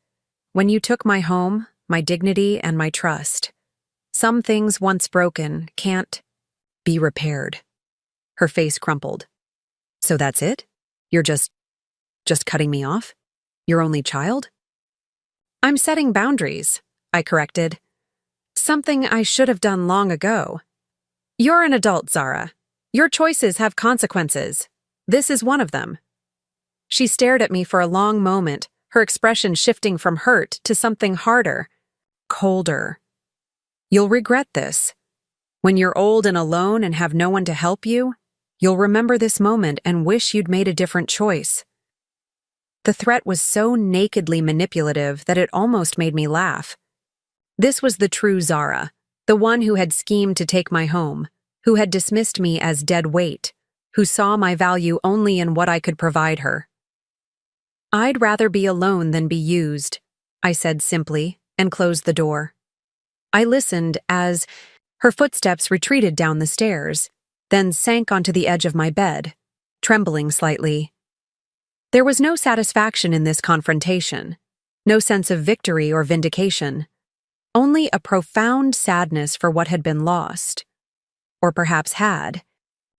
When you took my home, my dignity, and my trust. Some things once broken can't be repaired." Her face crumpled. "So that's it? You're just cutting me off? Your only child?" "I'm setting boundaries," I corrected. "Something I should have done long ago. You're an adult, Zara. Your choices have consequences. This is one of them." She stared at me for a long moment, her expression shifting from hurt to something harder, colder. "You'll regret this. When you're old and alone and have no one to help you, you'll remember this moment and wish you'd made a different choice." The threat was so nakedly manipulative that it almost made me laugh. This was the true Zara, the one who had schemed to take my home, who had dismissed me as dead weight, who saw my value only in what I could provide her. "I'd rather be alone than be used," I said simply, and closed the door. I listened as her footsteps retreated down the stairs, then sank onto the edge of my bed, trembling slightly. There was no satisfaction in this confrontation, no sense of victory or vindication, only a profound sadness for what had been lost, or perhaps had,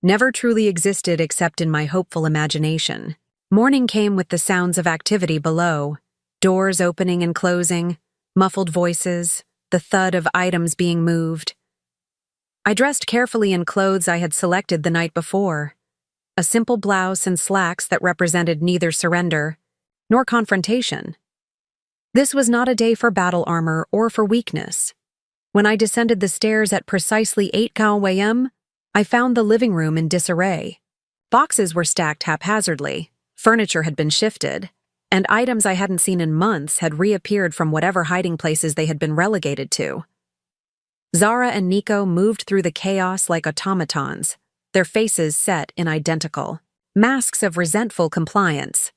never truly existed except in my hopeful imagination. Morning came with the sounds of activity below, doors opening and closing, muffled voices, the thud of items being moved. I dressed carefully in clothes I had selected the night before, a simple blouse and slacks that represented neither surrender nor confrontation. This was not a day for battle armor or for weakness. When I descended the stairs at precisely 8 a.m., I found the living room in disarray. Boxes were stacked haphazardly, furniture had been shifted, and items I hadn't seen in months had reappeared from whatever hiding places they had been relegated to. Zara and Nico moved through the chaos like automatons, their faces set in identical masks of resentful compliance.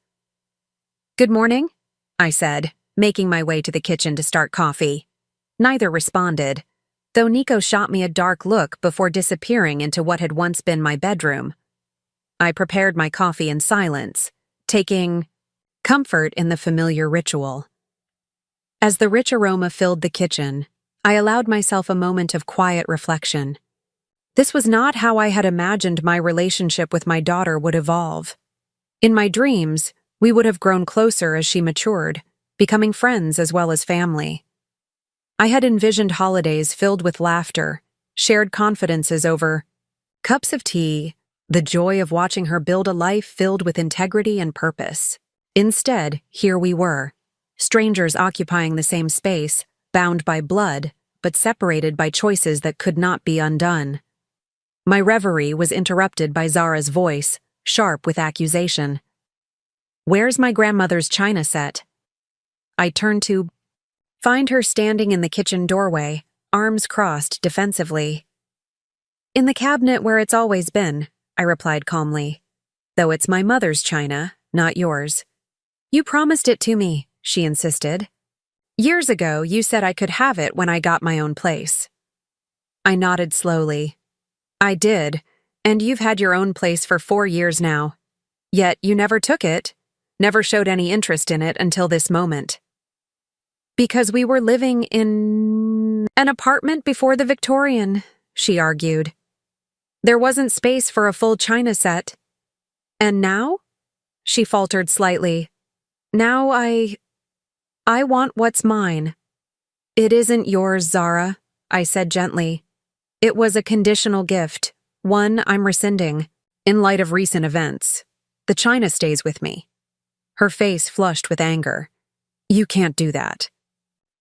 "Good morning," I said, making my way to the kitchen to start coffee. Neither responded, though Nico shot me a dark look before disappearing into what had once been my bedroom. I prepared my coffee in silence, taking comfort in the familiar ritual. As the rich aroma filled the kitchen, I allowed myself a moment of quiet reflection. This was not how I had imagined my relationship with my daughter would evolve. In my dreams, we would have grown closer as she matured, becoming friends as well as family. I had envisioned holidays filled with laughter, shared confidences over cups of tea, the joy of watching her build a life filled with integrity and purpose. Instead, here we were, strangers occupying the same space, bound by blood, but separated by choices that could not be undone. My reverie was interrupted by Zara's voice, sharp with accusation. "Where's my grandmother's china set?" I turned to find her standing in the kitchen doorway, arms crossed defensively. "In the cabinet where it's always been," I replied calmly. "Though it's my mother's china, not yours." "You promised it to me," she insisted. "Years ago, you said I could have it when I got my own place." I nodded slowly. "I did, and you've had your own place for 4 years now. Yet you never took it, never showed any interest in it until this moment." "Because we were living in an apartment before the Victorian," she argued. "There wasn't space for a full china set. And now?" She faltered slightly. "Now I want what's mine." "It isn't yours, Zara," I said gently. "It was a conditional gift, one I'm rescinding, in light of recent events. The china stays with me." Her face flushed with anger. "You can't do that.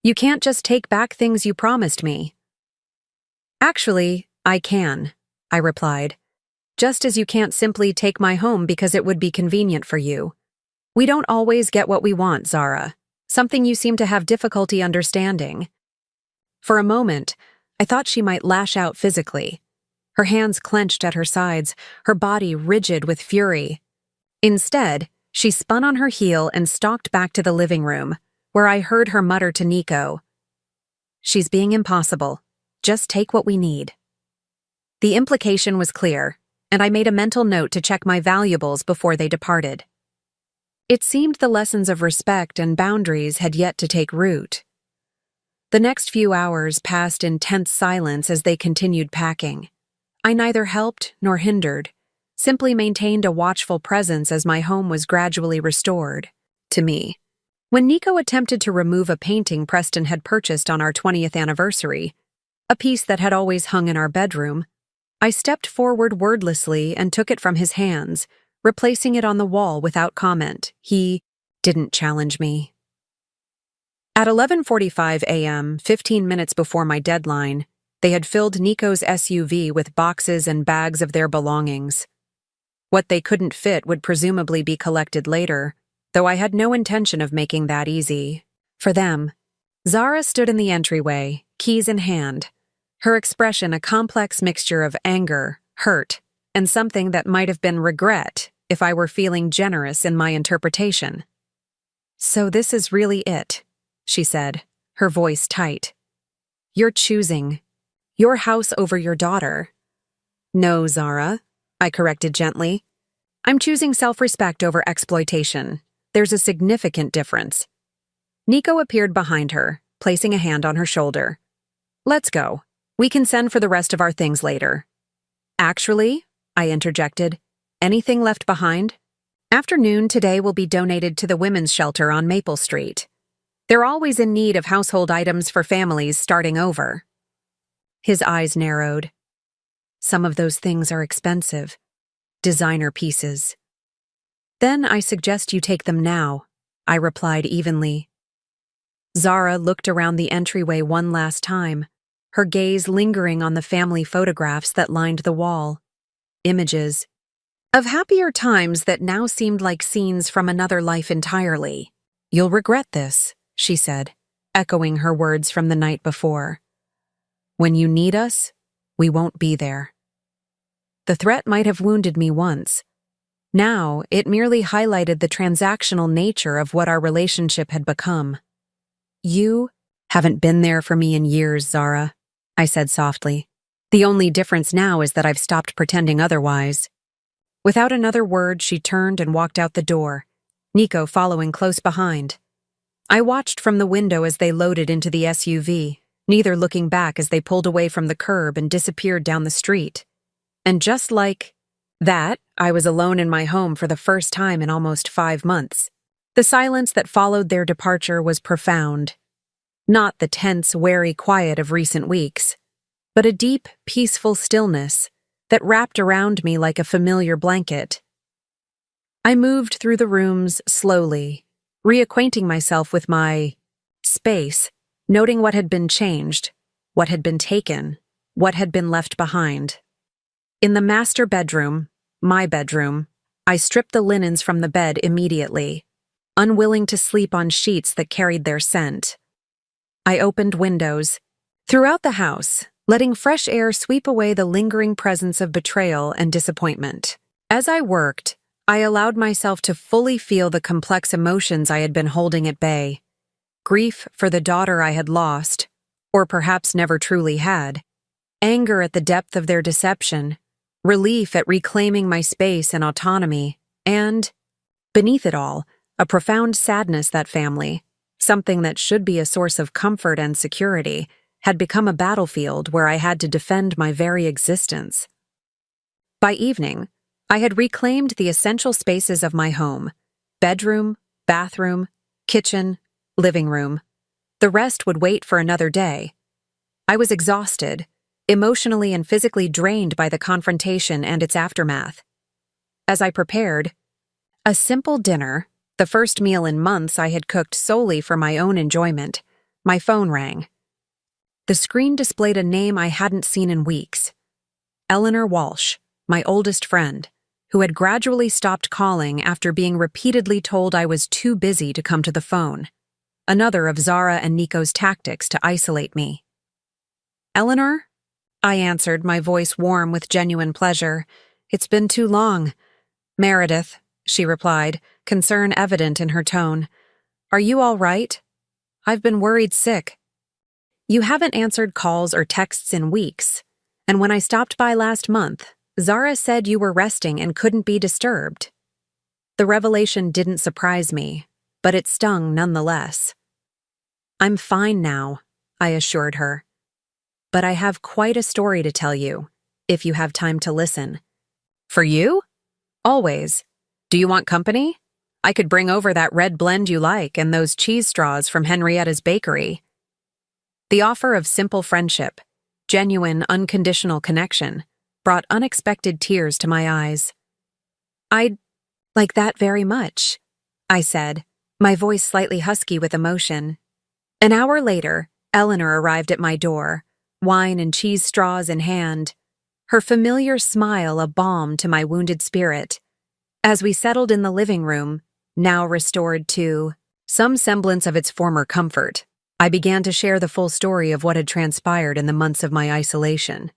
You can't just take back things you promised me." "Actually, I can," I replied. Just as you can't simply take my home because it would be convenient for you. We don't always get what we want, Zara. Something you seem to have difficulty understanding. For a moment, I thought she might lash out physically. Her hands clenched at her sides, her body rigid with fury. Instead, she spun on her heel and stalked back to the living room, where I heard her mutter to Nico, "She's being impossible. Just take what we need." The implication was clear, and I made a mental note to check my valuables before they departed. It seemed the lessons of respect and boundaries had yet to take root. The next few hours passed in tense silence as they continued packing. I neither helped nor hindered, simply maintained a watchful presence as my home was gradually restored to me. When Nico attempted to remove a painting Preston had purchased on our 20th anniversary, a piece that had always hung in our bedroom, I stepped forward wordlessly and took it from his hands, replacing it on the wall without comment. He didn't challenge me. At 11:45 a.m., 15 minutes before my deadline, they had filled Nico's SUV with boxes and bags of their belongings. What they couldn't fit would presumably be collected later, though I had no intention of making that easy. For them, Zara stood in the entryway, keys in hand, her expression a complex mixture of anger, hurt, and something that might have been regret if I were feeling generous in my interpretation. "So this is really it," she said, her voice tight. "You're choosing your house over your daughter." "No, Zara," I corrected gently. "I'm choosing self-respect over exploitation. There's a significant difference." Nico appeared behind her, placing a hand on her shoulder. "Let's go. We can send for the rest of our things later." "Actually," I interjected, "anything left behind? Afternoon today will be donated to the women's shelter on Maple Street. They're always in need of household items for families starting over." His eyes narrowed. "Some of those things are expensive. Designer pieces." "Then I suggest you take them now," I replied evenly. Zara looked around the entryway one last time, her gaze lingering on the family photographs that lined the wall. Images of happier times that now seemed like scenes from another life entirely. "You'll regret this," she said, echoing her words from the night before. "When you need us, we won't be there." The threat might have wounded me once. Now, it merely highlighted the transactional nature of what our relationship had become. "You haven't been there for me in years, Zara," I said softly. "The only difference now is that I've stopped pretending otherwise." Without another word, she turned and walked out the door, Nico following close behind. I watched from the window as they loaded into the SUV, neither looking back as they pulled away from the curb and disappeared down the street. And just like that, I was alone in my home for the first time in almost 5 months. The silence that followed their departure was profound. Not the tense, wary quiet of recent weeks, but a deep, peaceful stillness that wrapped around me like a familiar blanket. I moved through the rooms slowly, reacquainting myself with my space, noting what had been changed, what had been taken, what had been left behind. In the master bedroom, my bedroom, I stripped the linens from the bed immediately, unwilling to sleep on sheets that carried their scent. I opened windows throughout the house, letting fresh air sweep away the lingering presence of betrayal and disappointment. As I worked, I allowed myself to fully feel the complex emotions I had been holding at bay. Grief for the daughter I had lost, or perhaps never truly had. Anger at the depth of their deception. Relief at reclaiming my space and autonomy. And, beneath it all, a profound sadness that family, something that should be a source of comfort and security, had become a battlefield where I had to defend my very existence. By evening, I had reclaimed the essential spaces of my home: bedroom, bathroom, kitchen, living room. The rest would wait for another day. I was exhausted, emotionally and physically drained by the confrontation and its aftermath. As I prepared a simple dinner, the first meal in months I had cooked solely for my own enjoyment, my phone rang. The screen displayed a name I hadn't seen in weeks: Eleanor Walsh. my oldest friend, who had gradually stopped calling after being repeatedly told I was too busy to come to the phone. Another of Zara and Nico's tactics to isolate me. "Eleanor?" I answered, my voice warm with genuine pleasure. "It's been too long." "Meredith," she replied, concern evident in her tone. "Are you all right? I've been worried sick. You haven't answered calls or texts in weeks, and when I stopped by last month, Zara said you were resting and couldn't be disturbed." The revelation didn't surprise me, but it stung nonetheless. "I'm fine now," I assured her. "But I have quite a story to tell you, if you have time to listen." "For you?" "Always. Do you want company? I could bring over that red blend you like and those cheese straws from Henrietta's bakery." The offer of simple friendship, genuine, unconditional connection, brought unexpected tears to my eyes. "I'd like that very much," I said, my voice slightly husky with emotion. An hour later, Eleanor arrived at my door, wine and cheese straws in hand, her familiar smile a balm to my wounded spirit. As we settled in the living room, now restored to some semblance of its former comfort, I began to share the full story of what had transpired in the months of my isolation.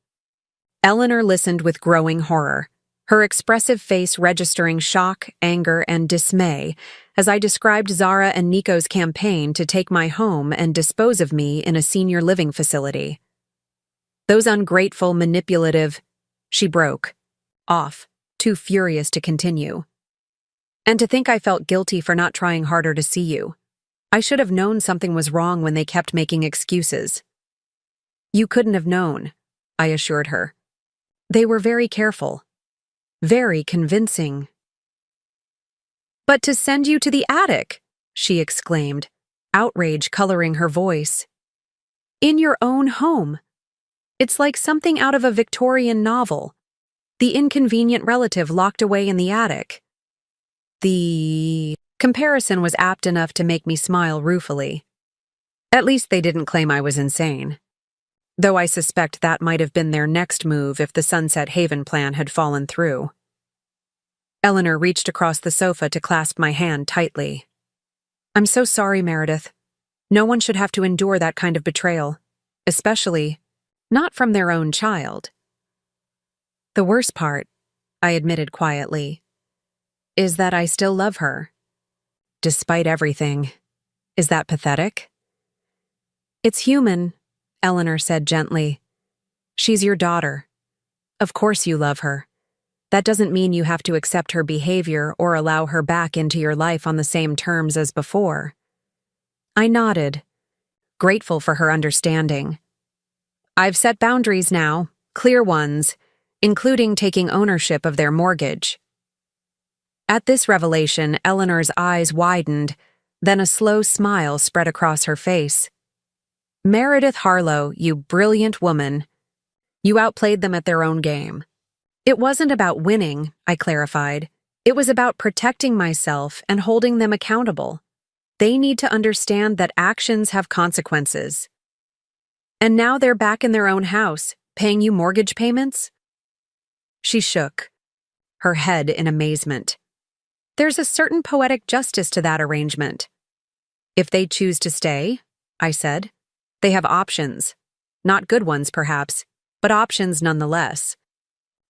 Eleanor listened with growing horror, her expressive face registering shock, anger, and dismay as I described Zara and Nico's campaign to take my home and dispose of me in a senior living facility. "Those ungrateful, manipulative—" She broke off, too furious to continue. "And to think I felt guilty for not trying harder to see you. I should have known something was wrong when they kept making excuses." "You couldn't have known," I assured her. "They were very careful. Very convincing." "But to send you to the attic," she exclaimed, outrage coloring her voice. "In your own home. It's like something out of a Victorian novel. The inconvenient relative locked away in the attic." The comparison was apt enough to make me smile ruefully. At least they didn't claim I was insane. Though I suspect that might have been their next move if the Sunset Haven plan had fallen through. Eleanor reached across the sofa to clasp my hand tightly. "I'm so sorry, Meredith. No one should have to endure that kind of betrayal, especially not from their own child." "The worst part," I admitted quietly, "is that I still love her. Despite everything. Is that pathetic?" "It's human," Eleanor said gently. "She's your daughter. Of course you love her. That doesn't mean you have to accept her behavior or allow her back into your life on the same terms as before." I nodded, grateful for her understanding. "I've set boundaries now, clear ones, including taking ownership of their mortgage." At this revelation, Eleanor's eyes widened, then a slow smile spread across her face. "Meredith Harlow, you brilliant woman. You outplayed them at their own game." "It wasn't about winning," I clarified. "It was about protecting myself and holding them accountable. They need to understand that actions have consequences." "And now they're back in their own house, paying you mortgage payments?" She shook, her head in amazement. "There's a certain poetic justice to that arrangement." "If they choose to stay," I said, "they have options. Not good ones, perhaps, but options nonetheless."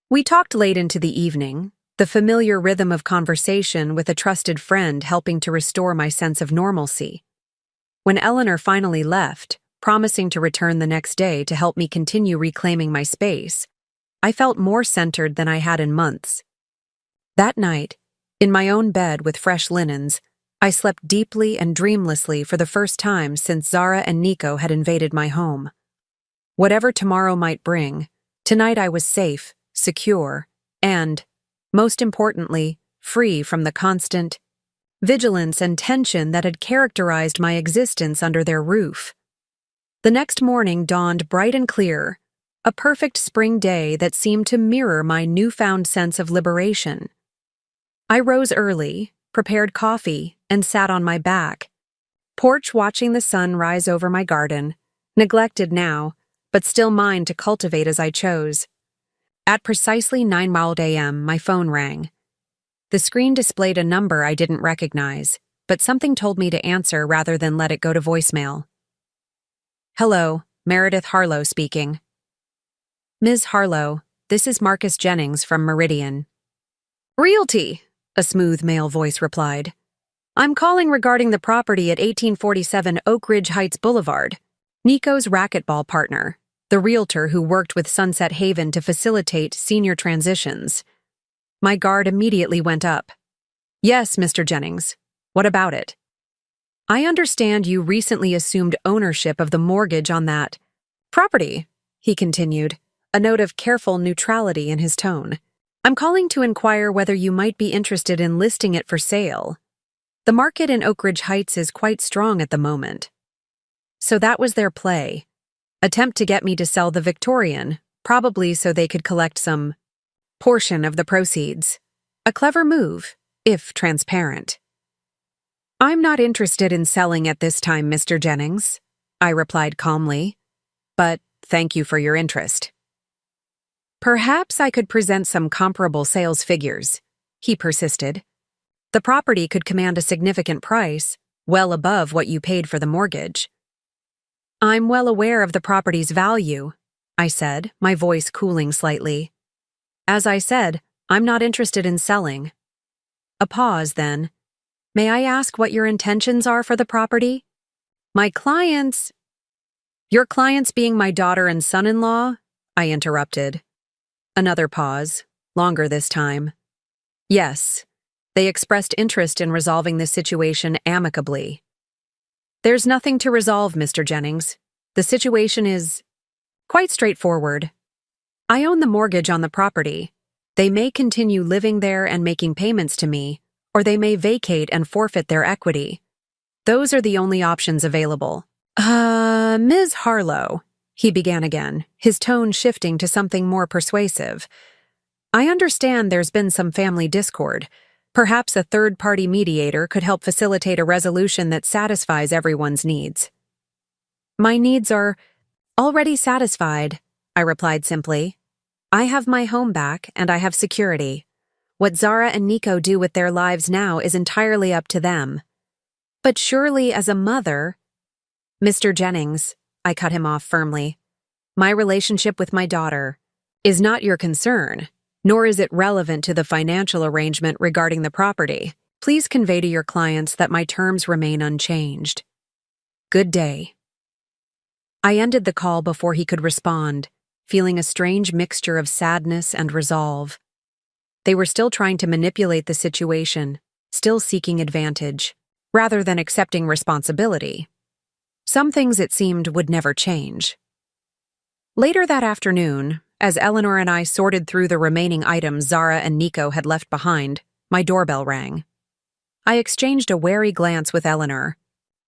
We talked late into the evening, the familiar rhythm of conversation with a trusted friend helping to restore my sense of normalcy. When Eleanor finally left, promising to return the next day to help me continue reclaiming my space, I felt more centered than I had in months. That night, in my own bed with fresh linens, I slept deeply and dreamlessly for the first time since Zara and Nico had invaded my home. Whatever tomorrow might bring, tonight I was safe, secure, and, most importantly, free from the constant vigilance and tension that had characterized my existence under their roof. The next morning dawned bright and clear, a perfect spring day that seemed to mirror my newfound sense of liberation. I rose early, prepared coffee, and sat on my back porch watching the sun rise over my garden, neglected now, but still mine to cultivate as I chose. At precisely 9:00 a.m., my phone rang. The screen displayed a number I didn't recognize, but something told me to answer rather than let it go to voicemail. Hello, Meredith Harlow speaking. Ms. Harlow, this is Marcus Jennings from Meridian. Realty, a smooth male voice replied. I'm calling regarding the property at 1847 Oak Ridge Heights Boulevard. Nico's racquetball partner, the realtor who worked with Sunset Haven to facilitate senior transitions. My guard immediately went up. Yes, Mr. Jennings. What about it? I understand you recently assumed ownership of the mortgage on that property, he continued, a note of careful neutrality in his tone. I'm calling to inquire whether you might be interested in listing it for sale. The market in Oak Ridge Heights is quite strong at the moment. So that was their play. Attempt to get me to sell the Victorian, probably so they could collect some portion of the proceeds. A clever move, if transparent. I'm not interested in selling at this time, Mr. Jennings, I replied calmly, but thank you for your interest. Perhaps I could present some comparable sales figures, he persisted. The property could command a significant price, well above what you paid for the mortgage. I'm well aware of the property's value, I said, my voice cooling slightly. As I said, I'm not interested in selling. A pause, then. May I ask what your intentions are for the property? My clients... Your clients being my daughter and son-in-law? I interrupted. Another pause, longer this time. Yes, they expressed interest in resolving the situation amicably. There's nothing to resolve, Mr. Jennings. The situation is quite straightforward. I own the mortgage on the property. They may continue living there and making payments to me, or they may vacate and forfeit their equity. Those are the only options available. Ms. Harlow, he began again, his tone shifting to something more persuasive. I understand there's been some family discord. Perhaps a third-party mediator could help facilitate a resolution that satisfies everyone's needs. My needs are already satisfied, I replied simply. I have my home back and I have security. What Zara and Nico do with their lives now is entirely up to them. But surely as a mother... Mr. Jennings, I cut him off firmly. My relationship with my daughter is not your concern, nor is it relevant to the financial arrangement regarding the property. Please convey to your clients that my terms remain unchanged. Good day. I ended the call before he could respond, feeling a strange mixture of sadness and resolve. They were still trying to manipulate the situation, still seeking advantage, rather than accepting responsibility. Some things, it seemed, would never change. Later that afternoon, as Eleanor and I sorted through the remaining items Zara and Nico had left behind, my doorbell rang. I exchanged a wary glance with Eleanor,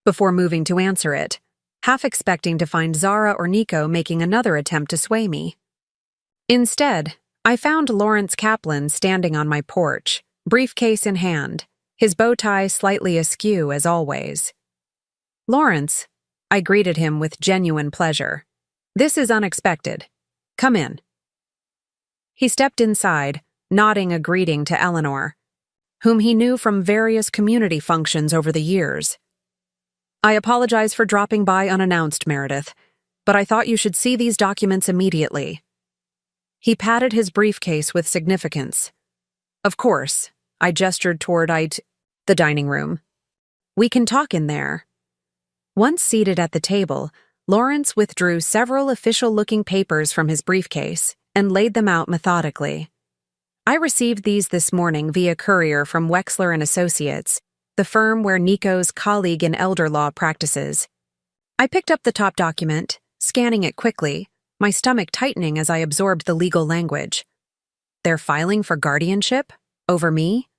before moving to answer it, half expecting to find Zara or Nico making another attempt to sway me. Instead, I found Lawrence Kaplan standing on my porch, briefcase in hand, his bow tie slightly askew as always. Lawrence, I greeted him with genuine pleasure. This is unexpected. Come in. He stepped inside, nodding a greeting to Eleanor, whom he knew from various community functions over the years. I apologize for dropping by unannounced, Meredith, but I thought you should see these documents immediately. He patted his briefcase with significance. Of course, I gestured toward the dining room. We can talk in there. Once seated at the table, Lawrence withdrew several official-looking papers from his briefcase and laid them out methodically. I received these this morning via courier from Wexler & Associates, the firm where Nico's colleague in elder law practices. I picked up the top document, scanning it quickly, my stomach tightening as I absorbed the legal language. They're filing for guardianship? Over me?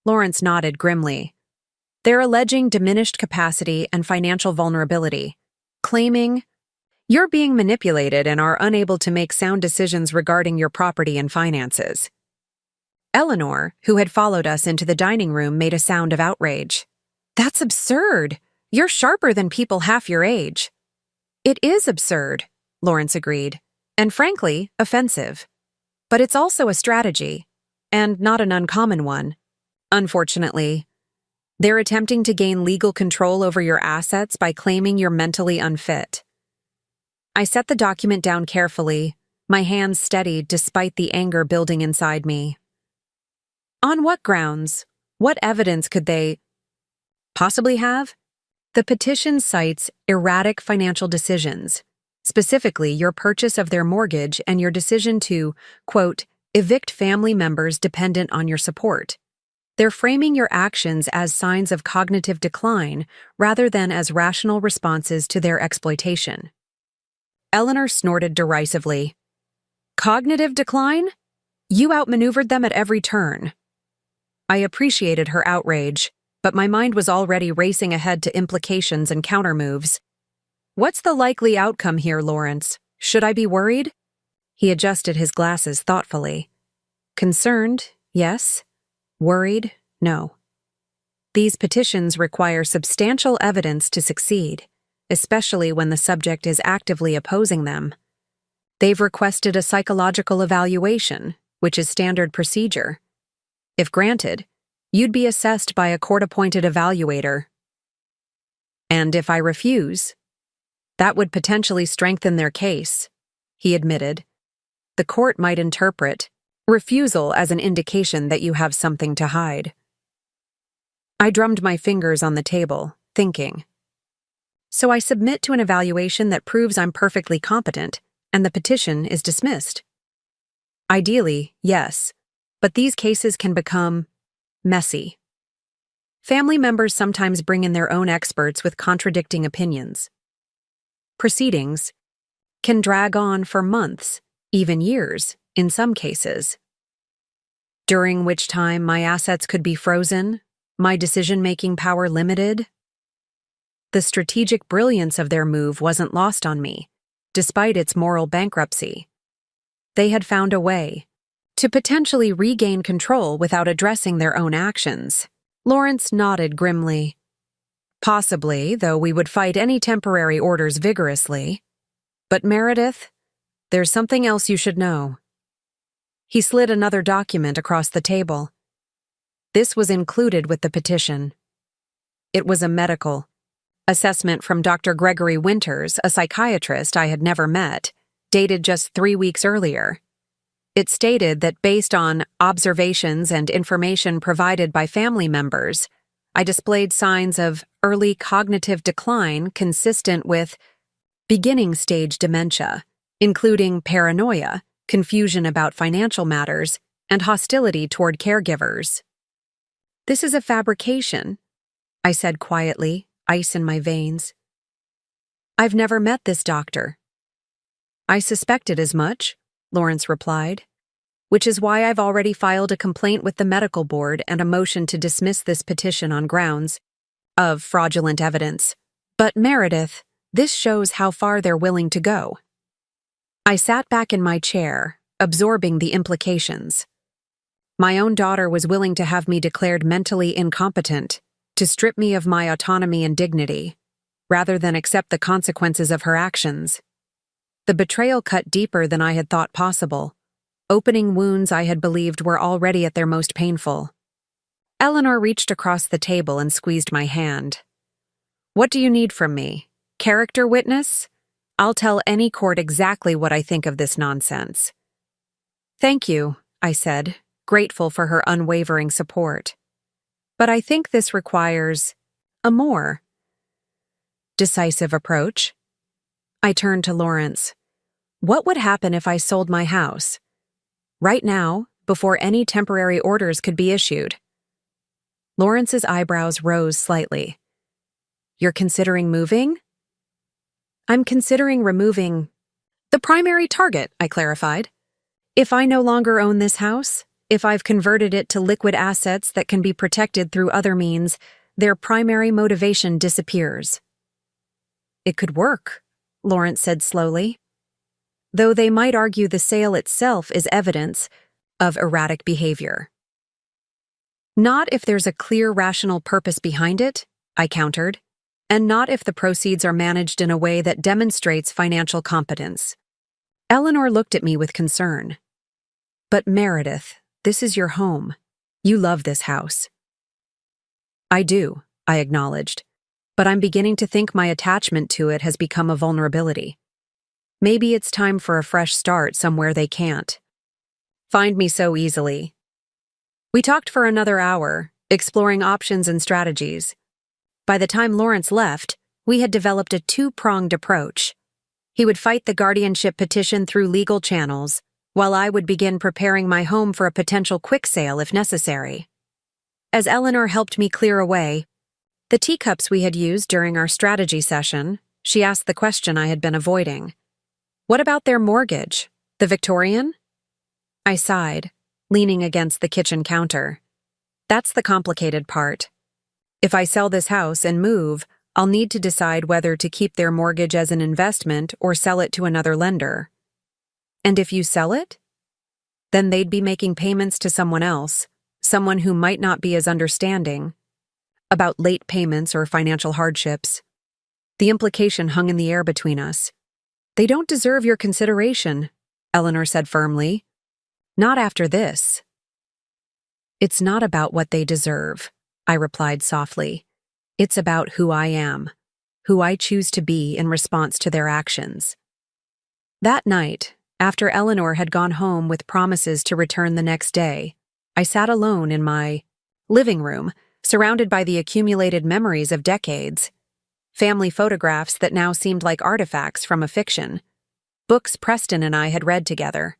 Lawrence nodded grimly. They're alleging diminished capacity and financial vulnerability, claiming, you're being manipulated and are unable to make sound decisions regarding your property and finances. Eleanor, who had followed us into the dining room, made a sound of outrage. That's absurd. You're sharper than people half your age. It is absurd, Lawrence agreed, and frankly, offensive. But it's also a strategy, and not an uncommon one. Unfortunately, they're attempting to gain legal control over your assets by claiming you're mentally unfit. I set the document down carefully, my hands steadied despite the anger building inside me. On what grounds? What evidence could they possibly have? The petition cites erratic financial decisions, specifically your purchase of their mortgage and your decision to, quote, evict family members dependent on your support. They're framing your actions as signs of cognitive decline rather than as rational responses to their exploitation. Eleanor snorted derisively. Cognitive decline? You outmaneuvered them at every turn. I appreciated her outrage, but my mind was already racing ahead to implications and countermoves. What's the likely outcome here, Lawrence? Should I be worried? He adjusted his glasses thoughtfully. Concerned, yes. Worried, no. These petitions require substantial evidence to succeed, especially when the subject is actively opposing them. They've requested a psychological evaluation, which is standard procedure. If granted, you'd be assessed by a court-appointed evaluator. And if I refuse, that would potentially strengthen their case, he admitted. The court might interpret refusal as an indication that you have something to hide. I drummed my fingers on the table, thinking. So I submit to an evaluation that proves I'm perfectly competent, and the petition is dismissed. Ideally, yes, but these cases can become messy. Family members sometimes bring in their own experts with contradicting opinions. Proceedings can drag on for months, even years, in some cases, during which time my assets could be frozen, my decision-making power limited. The strategic brilliance of their move wasn't lost on me, despite its moral bankruptcy. They had found a way to potentially regain control without addressing their own actions. Lawrence nodded grimly. Possibly, though we would fight any temporary orders vigorously. But Meredith, there's something else you should know. He slid another document across the table. This was included with the petition. It was a medical assessment from Dr. Gregory Winters, a psychiatrist I had never met, dated just 3 weeks earlier. It stated that based on observations and information provided by family members, I displayed signs of early cognitive decline consistent with beginning stage dementia, including paranoia, confusion about financial matters, and hostility toward caregivers. This is a fabrication, I said quietly, ice in my veins. I've never met this doctor. I suspected as much, Lawrence replied, which is why I've already filed a complaint with the medical board and a motion to dismiss this petition on grounds of fraudulent evidence. But Meredith, this shows how far they're willing to go. I sat back in my chair, absorbing the implications. My own daughter was willing to have me declared mentally incompetent, to strip me of my autonomy and dignity, rather than accept the consequences of her actions. The betrayal cut deeper than I had thought possible, opening wounds I had believed were already at their most painful. Eleanor reached across the table and squeezed my hand. What do you need from me? Character witness? I'll tell any court exactly what I think of this nonsense. Thank you, I said, grateful for her unwavering support. But I think this requires a more decisive approach. I turned to Lawrence. What would happen if I sold my house? Right now, before any temporary orders could be issued. Lawrence's eyebrows rose slightly. You're considering moving? I'm considering removing the primary target, I clarified. If I no longer own this house, if I've converted it to liquid assets that can be protected through other means, their primary motivation disappears. It could work, Lawrence said slowly. Though they might argue the sale itself is evidence of erratic behavior. Not if there's a clear rational purpose behind it, I countered, and not if the proceeds are managed in a way that demonstrates financial competence. Eleanor looked at me with concern. But Meredith, this is your home. You love this house. I do, I acknowledged, but I'm beginning to think my attachment to it has become a vulnerability. Maybe it's time for a fresh start somewhere they can't find me so easily. We talked for another hour, exploring options and strategies. By the time Lawrence left, we had developed a two-pronged approach. He would fight the guardianship petition through legal channels, while I would begin preparing my home for a potential quick sale if necessary. As Eleanor helped me clear away the teacups we had used during our strategy session, she asked the question I had been avoiding. What about their mortgage? The Victorian? I sighed, leaning against the kitchen counter. That's the complicated part. If I sell this house and move, I'll need to decide whether to keep their mortgage as an investment or sell it to another lender. And if you sell it? Then they'd be making payments to someone else, someone who might not be as understanding about late payments or financial hardships. The implication hung in the air between us. They don't deserve your consideration, Eleanor said firmly. Not after this. It's not about what they deserve, I replied softly. It's about who I am, who I choose to be in response to their actions. That night, after Eleanor had gone home with promises to return the next day, I sat alone in my living room, surrounded by the accumulated memories of decades. Family photographs that now seemed like artifacts from a fiction. Books Preston and I had read together.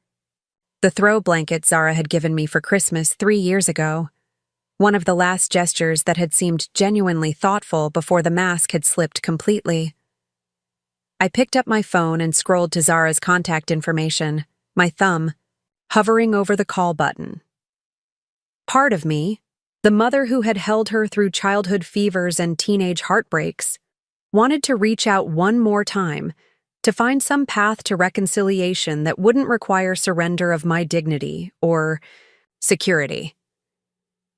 The throw blanket Zara had given me for Christmas 3 years ago. One of the last gestures that had seemed genuinely thoughtful before the mask had slipped completely. I picked up my phone and scrolled to Zara's contact information, my thumb hovering over the call button. Part of me, the mother who had held her through childhood fevers and teenage heartbreaks, wanted to reach out one more time to find some path to reconciliation that wouldn't require surrender of my dignity or security.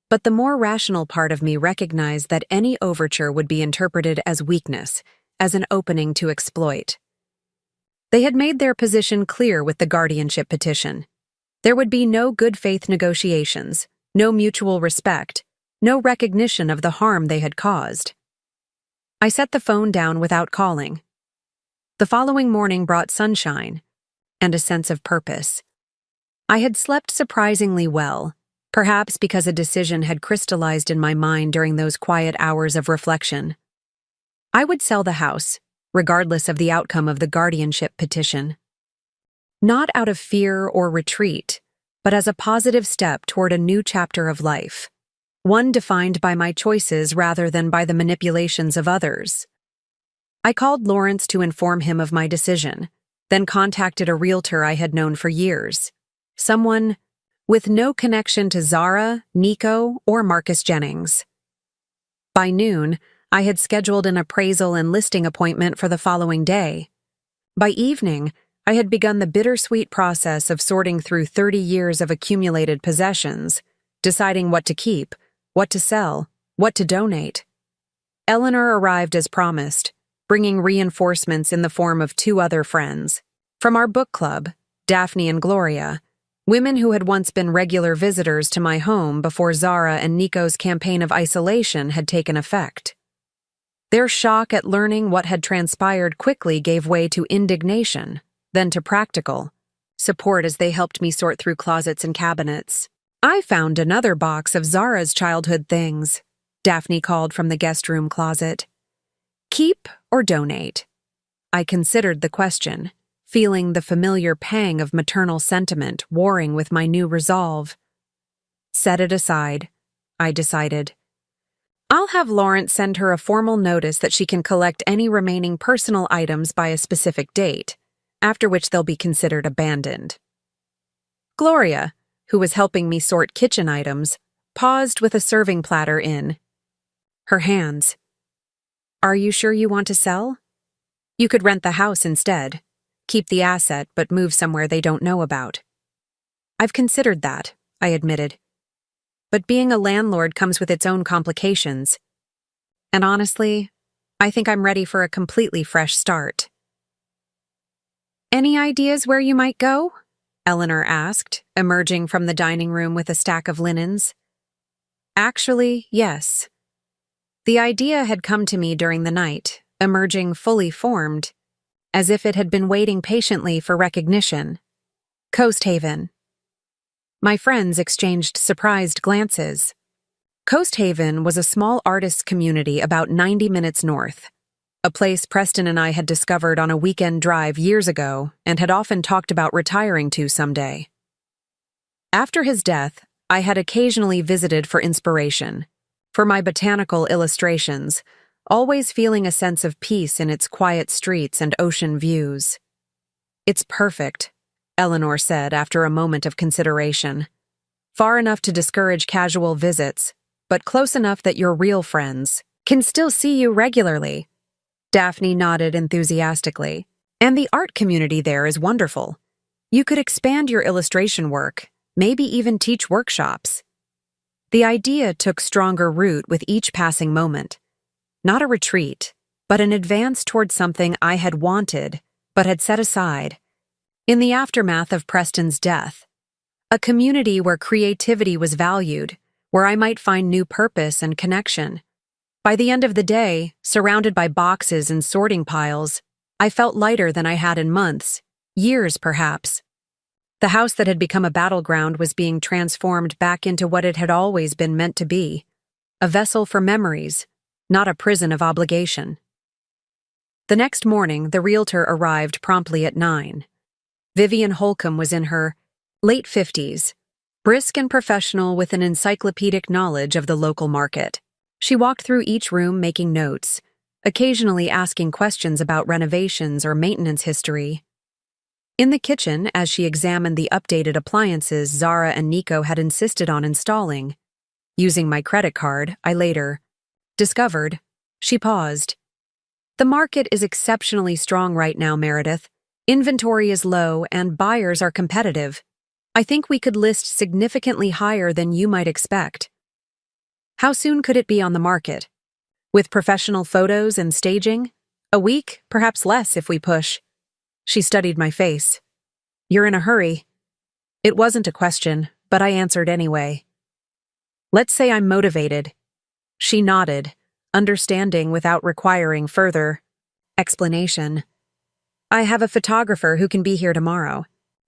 But the more rational part of me recognized that any overture would be interpreted as weakness, as an opening to exploit. They had made their position clear with the guardianship petition. There would be no good faith negotiations, no mutual respect, no recognition of the harm they had caused. I set the phone down without calling. The following morning brought sunshine and a sense of purpose. I had slept surprisingly well, perhaps because a decision had crystallized in my mind during those quiet hours of reflection. I would sell the house, regardless of the outcome of the guardianship petition. Not out of fear or retreat, but as a positive step toward a new chapter of life, one defined by my choices rather than by the manipulations of others. I called Lawrence to inform him of my decision, then contacted a realtor I had known for years, someone with no connection to Zara, Nico, or Marcus Jennings. By noon, I had scheduled an appraisal and listing appointment for the following day. By evening, I had begun the bittersweet process of sorting through 30 years of accumulated possessions, deciding what to keep, what to sell, what to donate. Eleanor arrived as promised, bringing reinforcements in the form of 2 other friends. From our book club, Daphne and Gloria, women who had once been regular visitors to my home before Zara and Nico's campaign of isolation had taken effect. Their shock at learning what had transpired quickly gave way to indignation, then to practical support as they helped me sort through closets and cabinets. I found another box of Zara's childhood things, Daphne called from the guest room closet. Keep or donate? I considered the question, feeling the familiar pang of maternal sentiment warring with my new resolve. Set it aside, I decided. I'll have Lawrence send her a formal notice that she can collect any remaining personal items by a specific date, after which they'll be considered abandoned. Gloria, who was helping me sort kitchen items, paused with a serving platter in her hands. Are you sure you want to sell? You could rent the house instead, keep the asset but move somewhere they don't know about. I've considered that, I admitted. But being a landlord comes with its own complications. And honestly, I think I'm ready for a completely fresh start. Any ideas where you might go? Eleanor asked, emerging from the dining room with a stack of linens. Actually, yes. The idea had come to me during the night, emerging fully formed, as if it had been waiting patiently for recognition. Coast Haven. My friends exchanged surprised glances. Coast Haven was a small artists' community about 90 minutes north, a place Preston and I had discovered on a weekend drive years ago and had often talked about retiring to someday. After his death, I had occasionally visited for inspiration, for my botanical illustrations, always feeling a sense of peace in its quiet streets and ocean views. "It's perfect," Eleanor said after a moment of consideration. "Far enough to discourage casual visits, but close enough that your real friends can still see you regularly." Daphne nodded enthusiastically. "And the art community there is wonderful. You could expand your illustration work, maybe even teach workshops." The idea took stronger root with each passing moment. Not a retreat, but an advance toward something I had wanted, but had set aside. In the aftermath of Preston's death, a community where creativity was valued, where I might find new purpose and connection. By the end of the day, surrounded by boxes and sorting piles, I felt lighter than I had in months, years perhaps. The house that had become a battleground was being transformed back into what it had always been meant to be, a vessel for memories, not a prison of obligation. The next morning, the realtor arrived promptly at 9. Vivian Holcomb was in her late 50s, brisk and professional with an encyclopedic knowledge of the local market. She walked through each room making notes, occasionally asking questions about renovations or maintenance history. In the kitchen, as she examined the updated appliances Zara and Nico had insisted on installing, using my credit card, I later discovered. She paused. "The market is exceptionally strong right now, Meredith. Inventory is low and buyers are competitive. I think we could list significantly higher than you might expect." "How soon could it be on the market? With professional photos and staging? A week, perhaps less if we push." She studied my face. "You're in a hurry." It wasn't a question, but I answered anyway. "Let's say I'm motivated." She nodded, understanding without requiring further explanation. "I have a photographer who can be here tomorrow.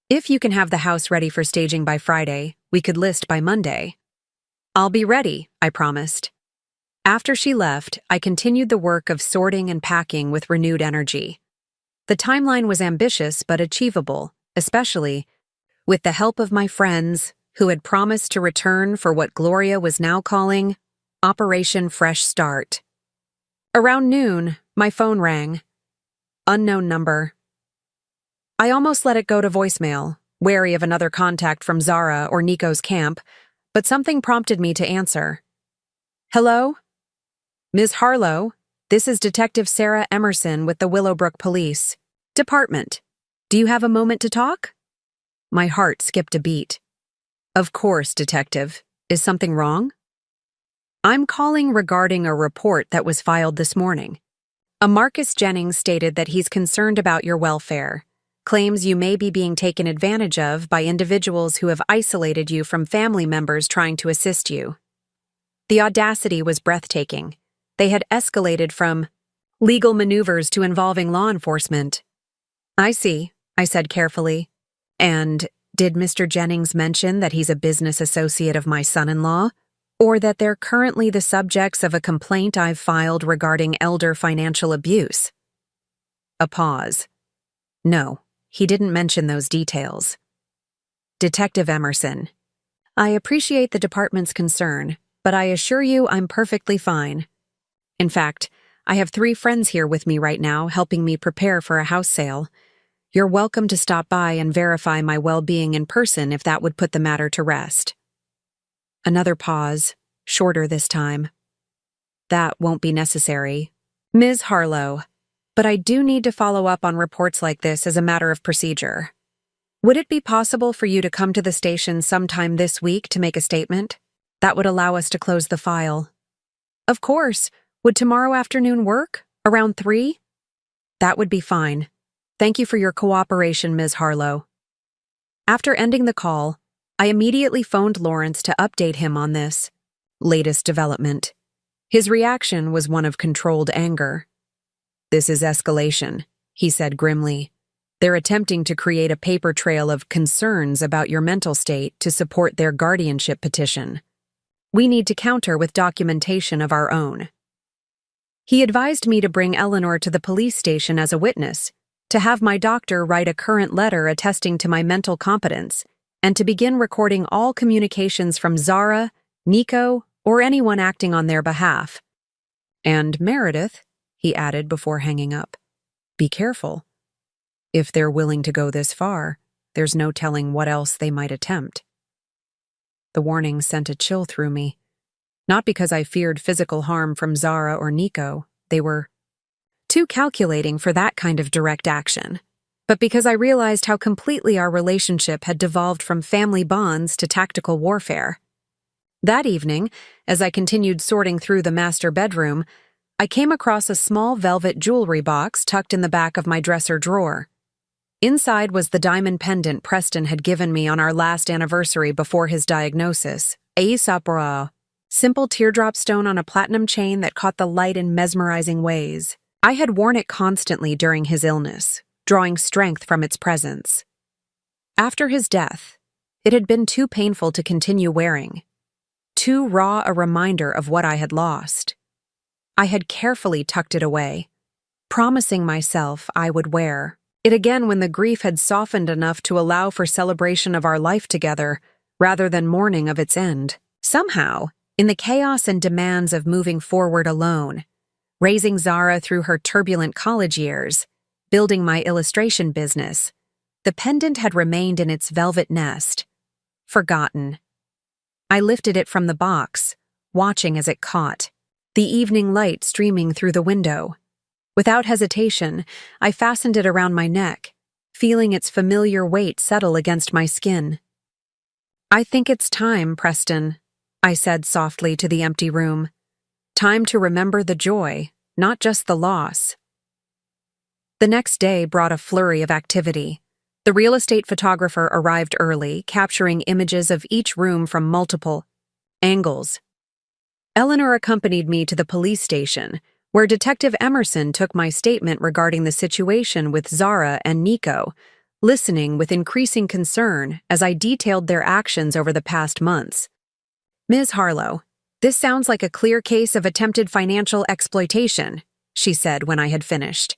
If you can have the house ready for staging by Friday, we could list by Monday." "I'll be ready," I promised. After she left, I continued the work of sorting and packing with renewed energy. The timeline was ambitious but achievable, especially with the help of my friends who had promised to return for what Gloria was now calling Operation Fresh Start. Around noon, my phone rang. Unknown number. I almost let it go to voicemail, wary of another contact from Zara or Nico's camp, but something prompted me to answer. "Hello? Ms. Harlow, this is Detective Sarah Emerson with the Willowbrook Police Department. Do you have a moment to talk?" My heart skipped a beat. "Of course, Detective. Is something wrong?" "I'm calling regarding a report that was filed this morning. A Marcus Jennings stated that he's concerned about your welfare, claims you may be being taken advantage of by individuals who have isolated you from family members trying to assist you." The audacity was breathtaking. They had escalated from legal maneuvers to involving law enforcement. "I see," I said carefully. "And did Mr. Jennings mention that he's a business associate of my son-in-law, or that they're currently the subjects of a complaint I've filed regarding elder financial abuse?" A pause. "No, he didn't mention those details." "Detective Emerson, I appreciate the department's concern, but I assure you I'm perfectly fine. In fact, I have 3 friends here with me right now helping me prepare for a house sale. You're welcome to stop by and verify my well-being in person if that would put the matter to rest." Another pause, shorter this time. "That won't be necessary, Ms. Harlow, but I do need to follow up on reports like this as a matter of procedure. Would it be possible for you to come to the station sometime this week to make a statement? That would allow us to close the file." "Of course. Would tomorrow afternoon work? Around 3? "That would be fine. Thank you for your cooperation, Ms. Harlow." After ending the call, I immediately phoned Lawrence to update him on this latest development. His reaction was one of controlled anger. "This is escalation," he said grimly. "They're attempting to create a paper trail of concerns about your mental state to support their guardianship petition. We need to counter with documentation of our own." He advised me to bring Eleanor to the police station as a witness, to have my doctor write a current letter attesting to my mental competence, and to begin recording all communications from Zara, Nico, or anyone acting on their behalf. "And Meredith," he added before hanging up, "be careful. If they're willing to go this far, there's no telling what else they might attempt." The warning sent a chill through me. Not because I feared physical harm from Zara or Nico, they were too calculating for that kind of direct action, but because I realized how completely our relationship had devolved from family bonds to tactical warfare. That evening, as I continued sorting through the master bedroom, I came across a small velvet jewelry box tucked in the back of my dresser drawer. Inside was the diamond pendant Preston had given me on our last anniversary before his diagnosis, a Sapporo, simple teardrop stone on a platinum chain that caught the light in mesmerizing ways. I had worn it constantly during his illness, drawing strength from its presence. After his death, it had been too painful to continue wearing, too raw a reminder of what I had lost. I had carefully tucked it away, promising myself I would wear it again when the grief had softened enough to allow for celebration of our life together, rather than mourning of its end. Somehow, in the chaos and demands of moving forward alone, raising Zara through her turbulent college years, building my illustration business, the pendant had remained in its velvet nest, forgotten. I lifted it from the box, watching as it caught, the evening light streaming through the window. Without hesitation, I fastened it around my neck, feeling its familiar weight settle against my skin. "I think it's time, Preston," I said softly to the empty room. "Time to remember the joy, not just the loss." The next day brought a flurry of activity. The real estate photographer arrived early, capturing images of each room from multiple angles. Eleanor accompanied me to the police station, where Detective Emerson took my statement regarding the situation with Zara and Nico, listening with increasing concern as I detailed their actions over the past months. "Ms. Harlow, this sounds like a clear case of attempted financial exploitation," she said when I had finished.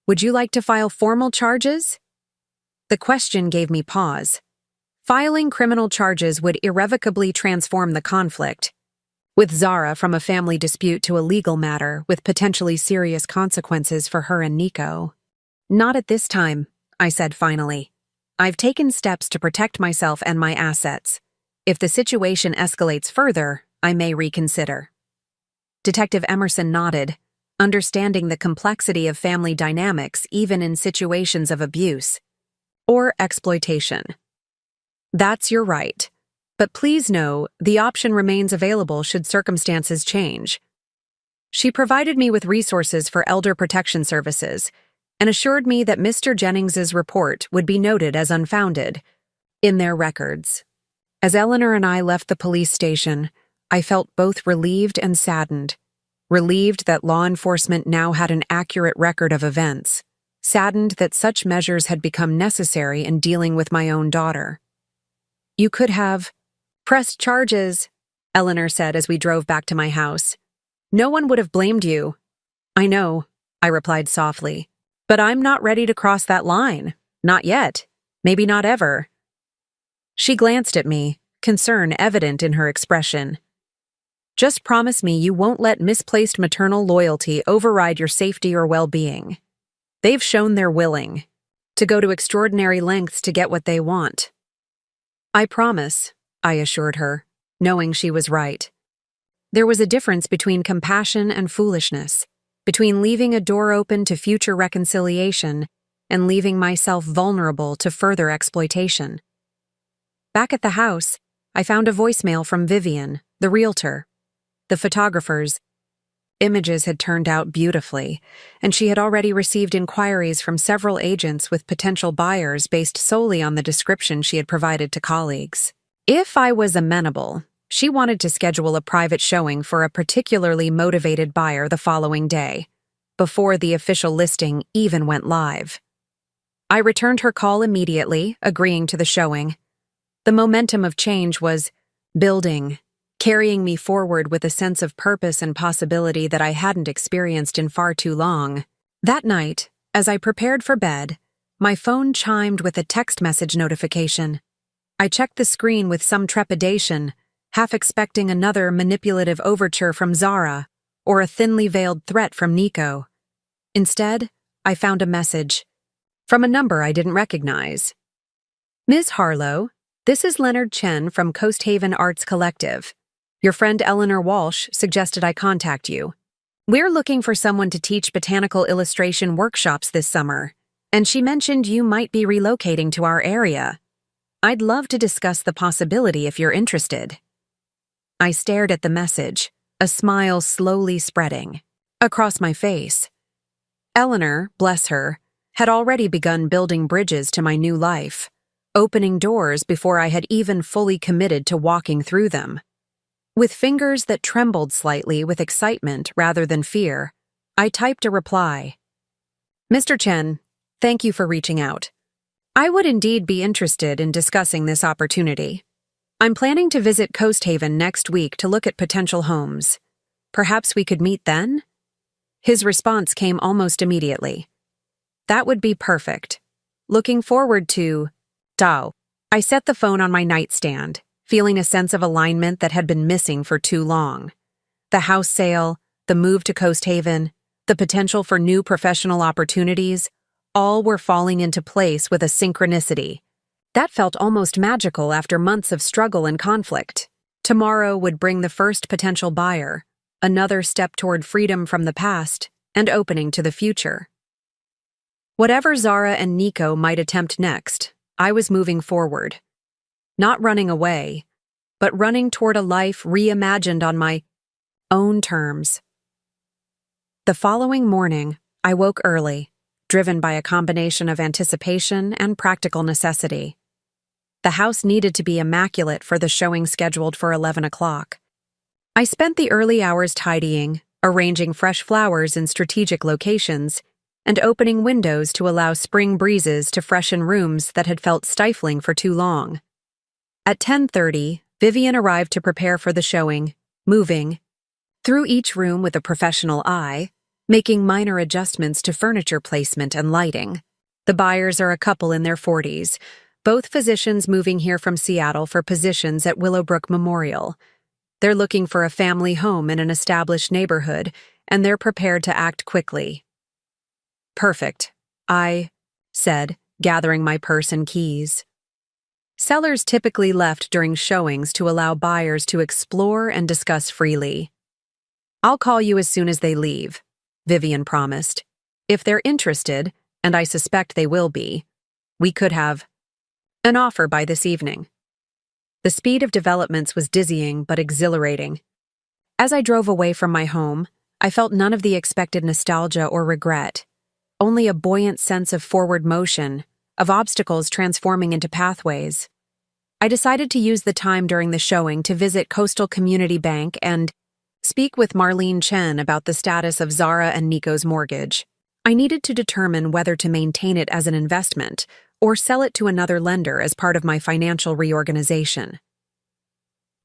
"Would you like to file formal charges?" The question gave me pause. Filing criminal charges would irrevocably transform the conflict, with Zara from a family dispute to a legal matter with potentially serious consequences for her and Nico. "Not at this time," I said finally. "I've taken steps to protect myself and my assets. If the situation escalates further, I may reconsider." Detective Emerson nodded, understanding the complexity of family dynamics even in situations of abuse or exploitation. "That's your right. But please know, the option remains available should circumstances change." She provided me with resources for elder protection services and assured me that Mr. Jennings's report would be noted as unfounded in their records. As Eleanor and I left the police station, I felt both relieved and saddened. Relieved that law enforcement now had an accurate record of events, saddened that such measures had become necessary in dealing with my own daughter. "You could have pressed charges," Eleanor said as we drove back to my house. "No one would have blamed you." "I know," I replied softly, "but I'm not ready to cross that line. Not yet. Maybe not ever." She glanced at me, concern evident in her expression. "Just promise me you won't let misplaced maternal loyalty override your safety or well-being. They've shown they're willing to go to extraordinary lengths to get what they want." "I promise," I assured her, knowing she was right. There was a difference between compassion and foolishness, between leaving a door open to future reconciliation and leaving myself vulnerable to further exploitation. Back at the house, I found a voicemail from Vivian, the realtor. The photographer's Images had turned out beautifully, and she had already received inquiries from several agents with potential buyers based solely on the description she had provided to colleagues. If I was amenable, she wanted to schedule a private showing for a particularly motivated buyer the following day, before the official listing even went live. I returned her call immediately, agreeing to the showing. The momentum of change was building, carrying me forward with a sense of purpose and possibility that I hadn't experienced in far too long. That night, as I prepared for bed, my phone chimed with a text message notification. I checked the screen with some trepidation, half expecting another manipulative overture from Zara or a thinly veiled threat from Nico. Instead, I found a message from a number I didn't recognize. Ms. Harlow, this is Leonard Chen from Coast Haven Arts Collective. Your friend Eleanor Walsh suggested I contact you. We're looking for someone to teach botanical illustration workshops this summer, and she mentioned you might be relocating to our area. I'd love to discuss the possibility if you're interested. I stared at the message, a smile slowly spreading across my face. Eleanor, bless her, had already begun building bridges to my new life, opening doors before I had even fully committed to walking through them. With fingers that trembled slightly with excitement rather than fear, I typed a reply. Mr. Chen, thank you for reaching out. I would indeed be interested in discussing this opportunity. I'm planning to visit Coast Haven next week to look at potential homes. Perhaps we could meet then? His response came almost immediately. That would be perfect. Looking forward to Dao. I set the phone on my nightstand, feeling a sense of alignment that had been missing for too long. The house sale, the move to Coast Haven, the potential for new professional opportunities, all were falling into place with a synchronicity. That felt almost magical after months of struggle and conflict. Tomorrow would bring the first potential buyer, another step toward freedom from the past and opening to the future. Whatever Zara and Nico might attempt next, I was moving forward. Not running away, but running toward a life reimagined on my own terms. The following morning, I woke early, driven by a combination of anticipation and practical necessity. The house needed to be immaculate for the showing scheduled for 11 o'clock. I spent the early hours tidying, arranging fresh flowers in strategic locations, and opening windows to allow spring breezes to freshen rooms that had felt stifling for too long. At 10:30, Vivian arrived to prepare for the showing, moving through each room with a professional eye, making minor adjustments to furniture placement and lighting. The buyers are a couple in their 40s, both physicians moving here from Seattle for positions at Willowbrook Memorial. They're looking for a family home in an established neighborhood, and they're prepared to act quickly. Perfect, I said, gathering my purse and keys. Sellers typically left during showings to allow buyers to explore and discuss freely. I'll call you as soon as they leave, Vivian promised. If they're interested, and I suspect they will be, we could have an offer by this evening. The speed of developments was dizzying but exhilarating. As I drove away from my home, I felt none of the expected nostalgia or regret, only a buoyant sense of forward motion, of obstacles transforming into pathways. I decided to use the time during the showing to visit Coastal Community Bank and speak with Marlene Chen about the status of Zara and Nico's mortgage. I needed to determine whether to maintain it as an investment or sell it to another lender as part of my financial reorganization.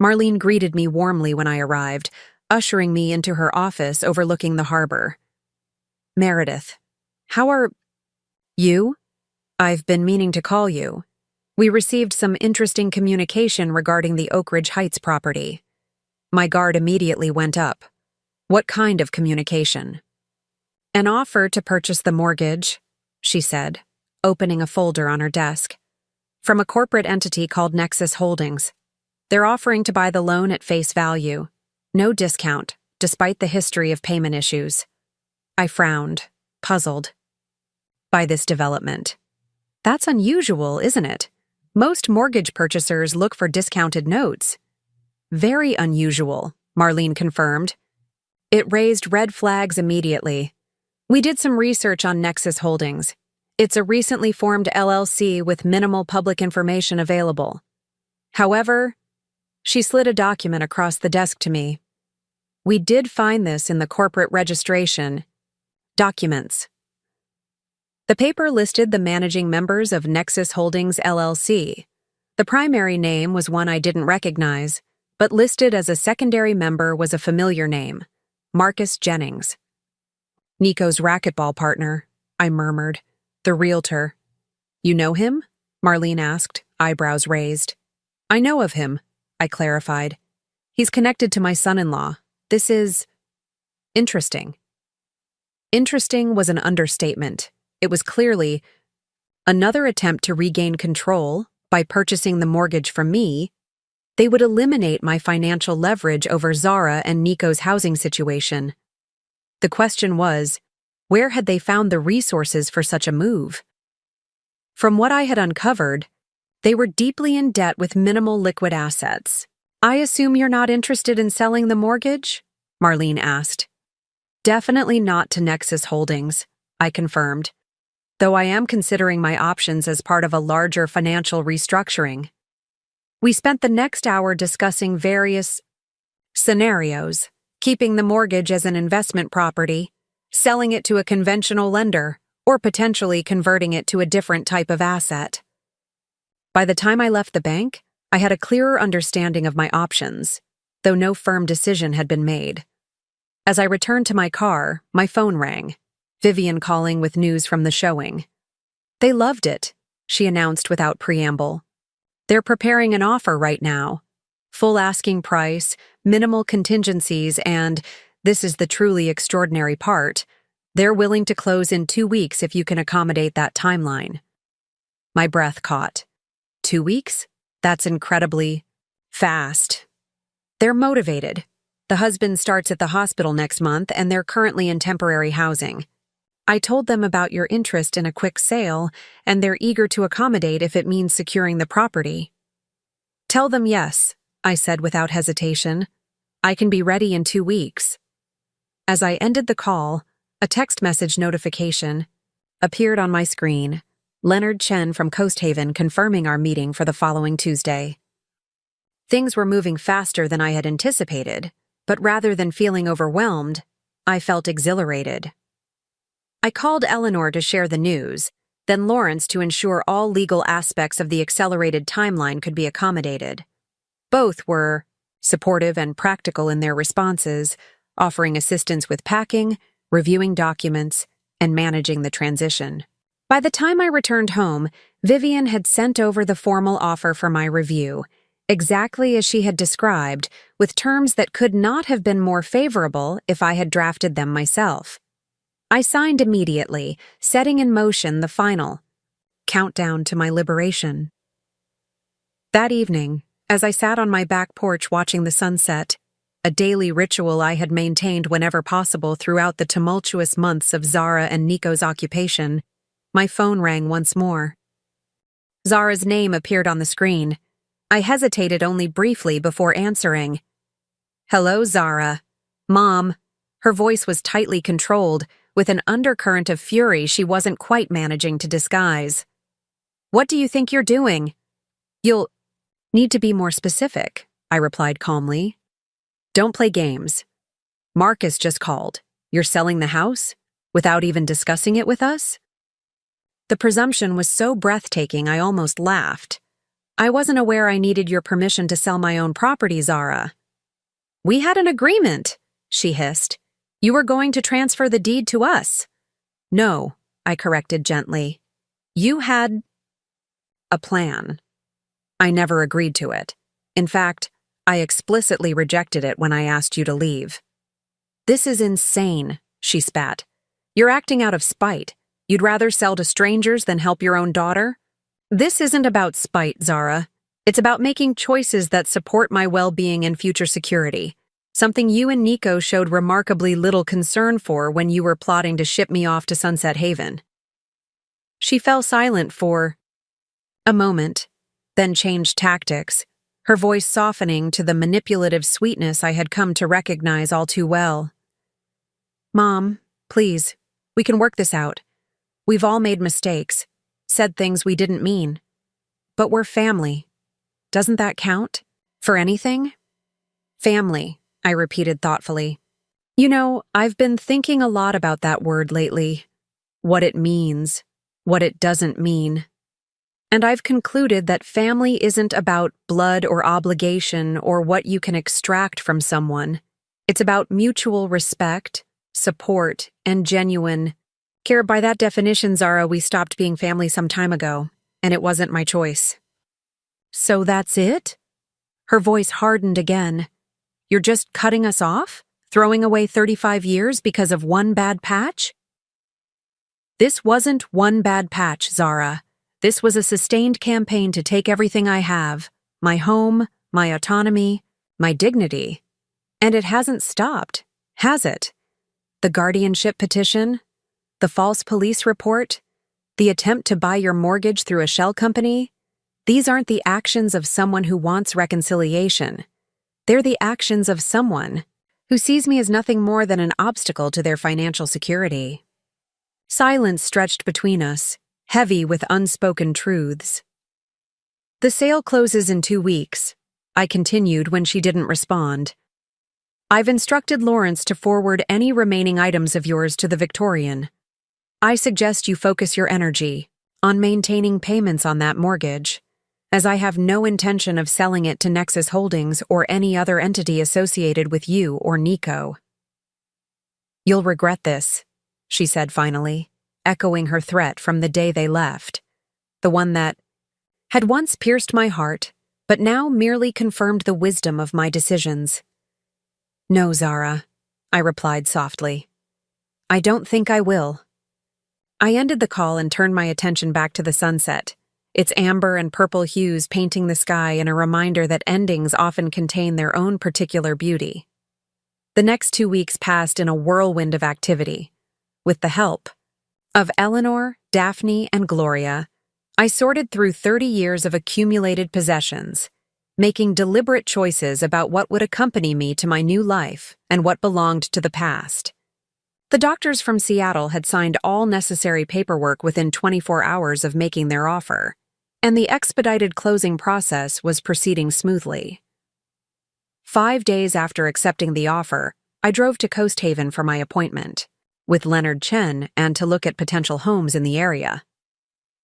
Marlene greeted me warmly when I arrived, ushering me into her office overlooking the harbor. Meredith, how are you? I've been meaning to call you. We received some interesting communication regarding the Oak Ridge Heights property. My guard immediately went up. What kind of communication? An offer to purchase the mortgage, she said, opening a folder on her desk. From a corporate entity called Nexus Holdings. They're offering to buy the loan at face value. No discount, despite the history of payment issues. I frowned, puzzled by this development. That's unusual, isn't it? Most mortgage purchasers look for discounted notes. Very unusual, Marlene confirmed. It raised red flags immediately. We did some research on Nexus Holdings. It's a recently formed LLC with minimal public information available. However, she slid a document across the desk to me. We did find this in the corporate registration documents. The paper listed the managing members of Nexus Holdings LLC. The primary name was one I didn't recognize, but listed as a secondary member was a familiar name, Marcus Jennings. Nico's racquetball partner, I murmured. The realtor. You know him? Marlene asked, eyebrows raised. I know of him, I clarified. He's connected to my son-in-law. This is interesting. Interesting was an understatement. It was clearly another attempt to regain control by purchasing the mortgage from me. They would eliminate my financial leverage over Zara and Nico's housing situation. The question was, where had they found the resources for such a move? From what I had uncovered, they were deeply in debt with minimal liquid assets. I assume you're not interested in selling the mortgage? Marlene asked. Definitely not to Nexus Holdings, I confirmed, though I am considering my options as part of a larger financial restructuring. We spent the next hour discussing various scenarios, keeping the mortgage as an investment property, selling it to a conventional lender, or potentially converting it to a different type of asset. By the time I left the bank, I had a clearer understanding of my options, though no firm decision had been made. As I returned to my car, my phone rang, Vivian calling with news from the showing. They loved it, she announced without preamble. They're preparing an offer right now. Full asking price, minimal contingencies, and this is the truly extraordinary part. They're willing to close in 2 weeks if you can accommodate that timeline. My breath caught. 2 weeks? That's incredibly fast. They're motivated. The husband starts at the hospital next month, and they're currently in temporary housing. I told them about your interest in a quick sale, and they're eager to accommodate if it means securing the property. Tell them yes, I said without hesitation. I can be ready in 2 weeks. As I ended the call, a text message notification appeared on my screen. Leonard Chen from Coast Haven confirming our meeting for the following Tuesday. Things were moving faster than I had anticipated, but rather than feeling overwhelmed, I felt exhilarated. I called Eleanor to share the news, then Lawrence to ensure all legal aspects of the accelerated timeline could be accommodated. Both were supportive and practical in their responses, offering assistance with packing, reviewing documents, and managing the transition. By the time I returned home, Vivian had sent over the formal offer for my review, exactly as she had described, with terms that could not have been more favorable if I had drafted them myself. I signed immediately, setting in motion the final countdown to my liberation. That evening, as I sat on my back porch watching the sunset, a daily ritual I had maintained whenever possible throughout the tumultuous months of Zara and Nico's occupation, my phone rang once more. Zara's name appeared on the screen. I hesitated only briefly before answering. Hello, Zara. Mom. Her voice was tightly controlled, with an undercurrent of fury she wasn't quite managing to disguise. What do you think you're doing? You'll need to be more specific, I replied calmly. Don't play games. Marcus just called. You're selling the house? Without even discussing it with us? The presumption was so breathtaking I almost laughed. I wasn't aware I needed your permission to sell my own property, Zara. We had an agreement, she hissed. You were going to transfer the deed to us. No, I corrected gently. You had a plan. I never agreed to it. In fact, I explicitly rejected it when I asked you to leave. This is insane, she spat. You're acting out of spite. You'd rather sell to strangers than help your own daughter? This isn't about spite, Zara. It's about making choices that support my well-being and future security, something you and Nico showed remarkably little concern for when you were plotting to ship me off to Sunset Haven. She fell silent for a moment, then changed tactics, her voice softening to the manipulative sweetness I had come to recognize all too well. Mom, please, we can work this out. We've all made mistakes, said things we didn't mean. But we're family. Doesn't that count? For anything? Family, I repeated thoughtfully. You know, I've been thinking a lot about that word lately. What it means, what it doesn't mean. And I've concluded that family isn't about blood or obligation or what you can extract from someone. It's about mutual respect, support, and genuine care. By that definition, Zara, we stopped being family some time ago, and it wasn't my choice. So that's it? Her voice hardened again. You're just cutting us off? Throwing away 35 years because of one bad patch? This wasn't one bad patch, Zara. This was a sustained campaign to take everything I have, my home, my autonomy, my dignity. And it hasn't stopped, has it? The guardianship petition, the false police report, the attempt to buy your mortgage through a shell company. These aren't the actions of someone who wants reconciliation. They're the actions of someone who sees me as nothing more than an obstacle to their financial security. Silence stretched between us, heavy with unspoken truths. The sale closes in 2 weeks, I continued when she didn't respond. I've instructed Lawrence to forward any remaining items of yours to the Victorian. I suggest you focus your energy on maintaining payments on that mortgage, as I have no intention of selling it to Nexus Holdings or any other entity associated with you or Nico. You'll regret this, she said finally, echoing her threat from the day they left, the one that had once pierced my heart, but now merely confirmed the wisdom of my decisions. No, Zara, I replied softly. I don't think I will. I ended the call and turned my attention back to the sunset, its amber and purple hues painting the sky in a reminder that endings often contain their own particular beauty. The next 2 weeks passed in a whirlwind of activity. With the help of Eleanor, Daphne, and Gloria, I sorted through 30 years of accumulated possessions, making deliberate choices about what would accompany me to my new life and what belonged to the past. The doctors from Seattle had signed all necessary paperwork within 24 hours of making their offer, and the expedited closing process was proceeding smoothly. 5 days after accepting the offer, I drove to Coast Haven for my appointment with Leonard Chen and to look at potential homes in the area.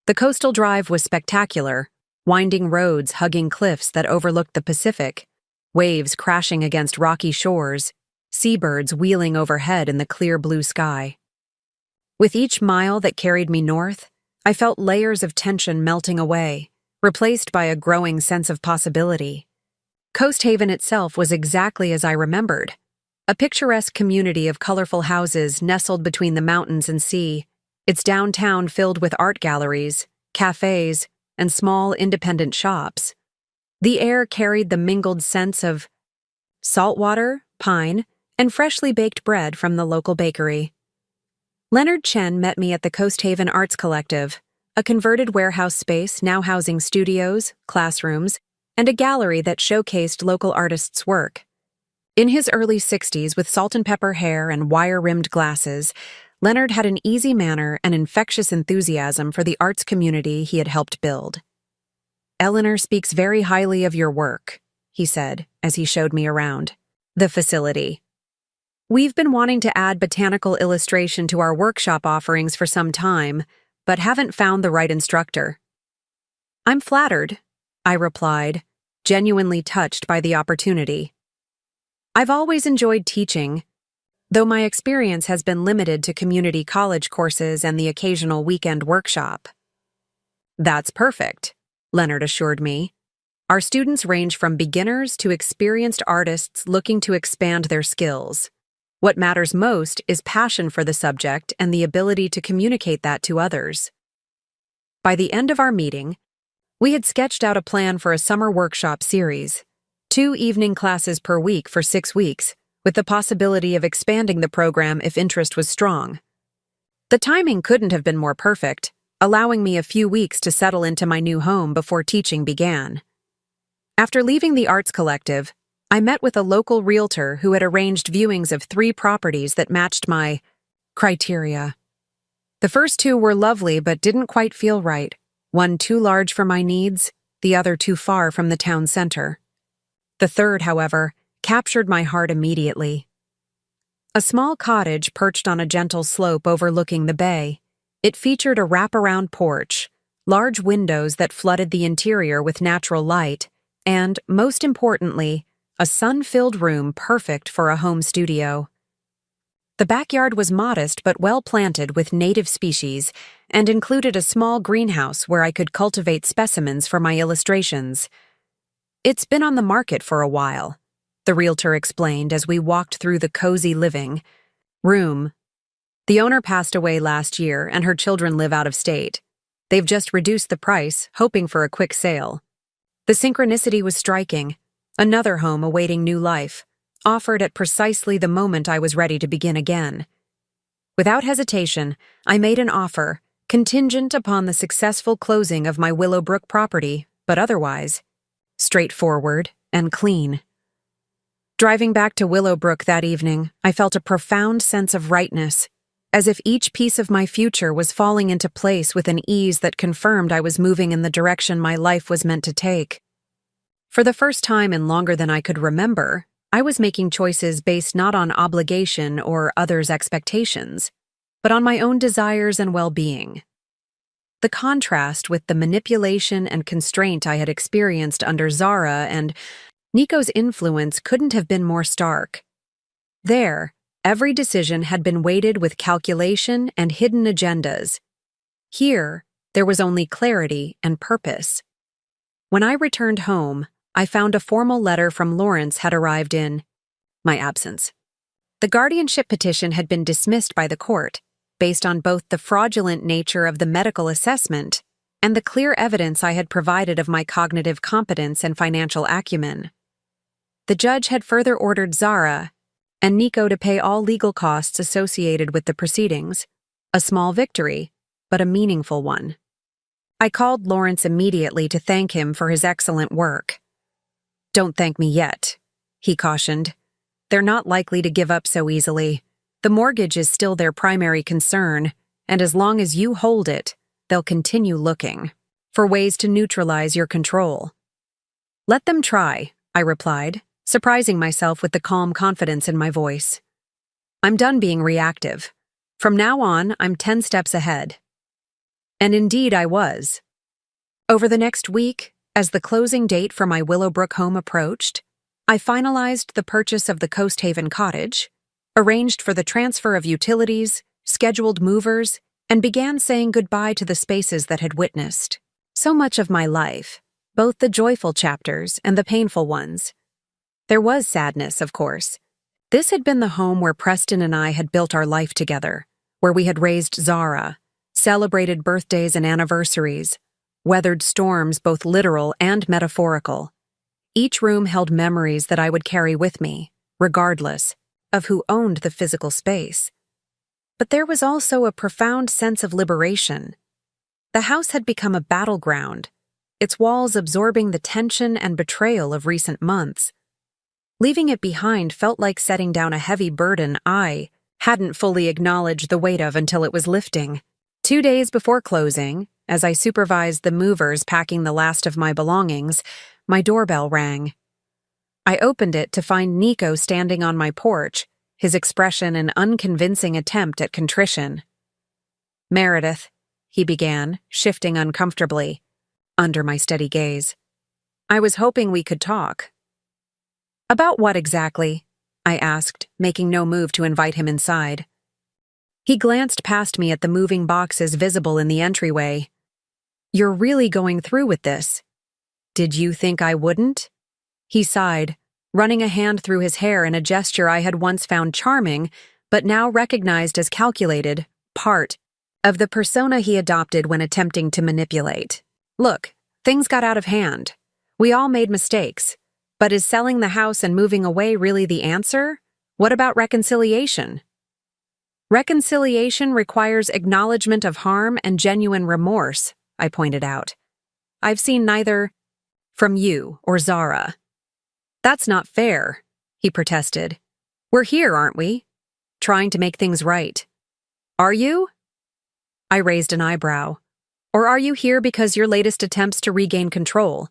The coastal drive was spectacular, winding roads hugging cliffs that overlooked the Pacific, waves crashing against rocky shores, seabirds wheeling overhead in the clear blue sky. With each mile that carried me north, I felt layers of tension melting away, replaced by a growing sense of possibility. Coast Haven itself was exactly as I remembered, a picturesque community of colorful houses nestled between the mountains and sea, its downtown filled with art galleries, cafes, and small independent shops. The air carried the mingled scents of saltwater, pine, and freshly baked bread from the local bakery. Leonard Chen met me at the Coast Haven Arts Collective, a converted warehouse space now housing studios, classrooms, and a gallery that showcased local artists' work. In his early 60s, with salt and pepper hair and wire-rimmed glasses, Leonard had an easy manner and infectious enthusiasm for the arts community he had helped build. Eleanor speaks very highly of your work, he said as he showed me around the facility. We've been wanting to add botanical illustration to our workshop offerings for some time, but haven't found the right instructor. I'm flattered, I replied, genuinely touched by the opportunity. I've always enjoyed teaching, though my experience has been limited to community college courses and the occasional weekend workshop. That's perfect, Leonard assured me. Our students range from beginners to experienced artists looking to expand their skills. What matters most is passion for the subject and the ability to communicate that to others. By the end of our meeting, we had sketched out a plan for a summer workshop series, 2 evening classes per week for 6 weeks, with the possibility of expanding the program if interest was strong. The timing couldn't have been more perfect, allowing me a few weeks to settle into my new home before teaching began. After leaving the Arts Collective, I met with a local realtor who had arranged viewings of 3 properties that matched my criteria. The first 2 were lovely but didn't quite feel right, one too large for my needs, the other too far from the town center. The third, however, captured my heart immediately. A small cottage perched on a gentle slope overlooking the bay. It featured a wraparound porch, large windows that flooded the interior with natural light, and, most importantly, a sun-filled room perfect for a home studio. The backyard was modest but well-planted with native species and included a small greenhouse where I could cultivate specimens for my illustrations. "It's been on the market for a while," the realtor explained as we walked through the cozy living room. "The owner passed away last year and her children live out of state. They've just reduced the price, hoping for a quick sale." The synchronicity was striking. Another home awaiting new life, offered at precisely the moment I was ready to begin again. Without hesitation, I made an offer, contingent upon the successful closing of my Willowbrook property, but otherwise straightforward and clean. Driving back to Willowbrook that evening, I felt a profound sense of rightness, as if each piece of my future was falling into place with an ease that confirmed I was moving in the direction my life was meant to take. For the first time in longer than I could remember, I was making choices based not on obligation or others' expectations, but on my own desires and well-being. The contrast with the manipulation and constraint I had experienced under Zara and Nico's influence couldn't have been more stark. There, every decision had been weighted with calculation and hidden agendas. Here, there was only clarity and purpose. When I returned home, I found a formal letter from Lawrence had arrived in my absence. The guardianship petition had been dismissed by the court, based on both the fraudulent nature of the medical assessment and the clear evidence I had provided of my cognitive competence and financial acumen. The judge had further ordered Zara and Nico to pay all legal costs associated with the proceedings, a small victory, but a meaningful one. I called Lawrence immediately to thank him for his excellent work. "Don't thank me yet," he cautioned. "They're not likely to give up so easily. The mortgage is still their primary concern, and as long as you hold it, they'll continue looking for ways to neutralize your control." "Let them try," I replied, surprising myself with the calm confidence in my voice. "I'm done being reactive. From now on, I'm 10 steps ahead." And indeed I was. Over the next week, as the closing date for my Willowbrook home approached, I finalized the purchase of the Coast Haven cottage, arranged for the transfer of utilities, scheduled movers, and began saying goodbye to the spaces that had witnessed so much of my life, both the joyful chapters and the painful ones. There was sadness, of course. This had been the home where Preston and I had built our life together, where we had raised Zara, celebrated birthdays and anniversaries, weathered storms both literal and metaphorical. Each room held memories that I would carry with me, regardless of who owned the physical space. But there was also a profound sense of liberation. The house had become a battleground, its walls absorbing the tension and betrayal of recent months. Leaving it behind felt like setting down a heavy burden I hadn't fully acknowledged the weight of until it was lifting. 2 days before closing, as I supervised the movers packing the last of my belongings, my doorbell rang. I opened it to find Nico standing on my porch, his expression an unconvincing attempt at contrition. "Meredith," he began, shifting uncomfortably, under my steady gaze. "I was hoping we could talk." "About what exactly?" I asked, making no move to invite him inside. He glanced past me at the moving boxes visible in the entryway. "You're really going through with this? Did you think I wouldn't?" He sighed, running a hand through his hair in a gesture I had once found charming, but now recognized as calculated, part of the persona he adopted when attempting to manipulate. "Look, things got out of hand. We all made mistakes. But is selling the house and moving away really the answer? What about reconciliation?" "Reconciliation requires acknowledgement of harm and genuine remorse," I pointed out. "I've seen neither from you or Zara." That's not fair, he protested. We're here, aren't we? Trying to make things right. Are you? I raised an eyebrow. Or are you here because your latest attempts to regain control?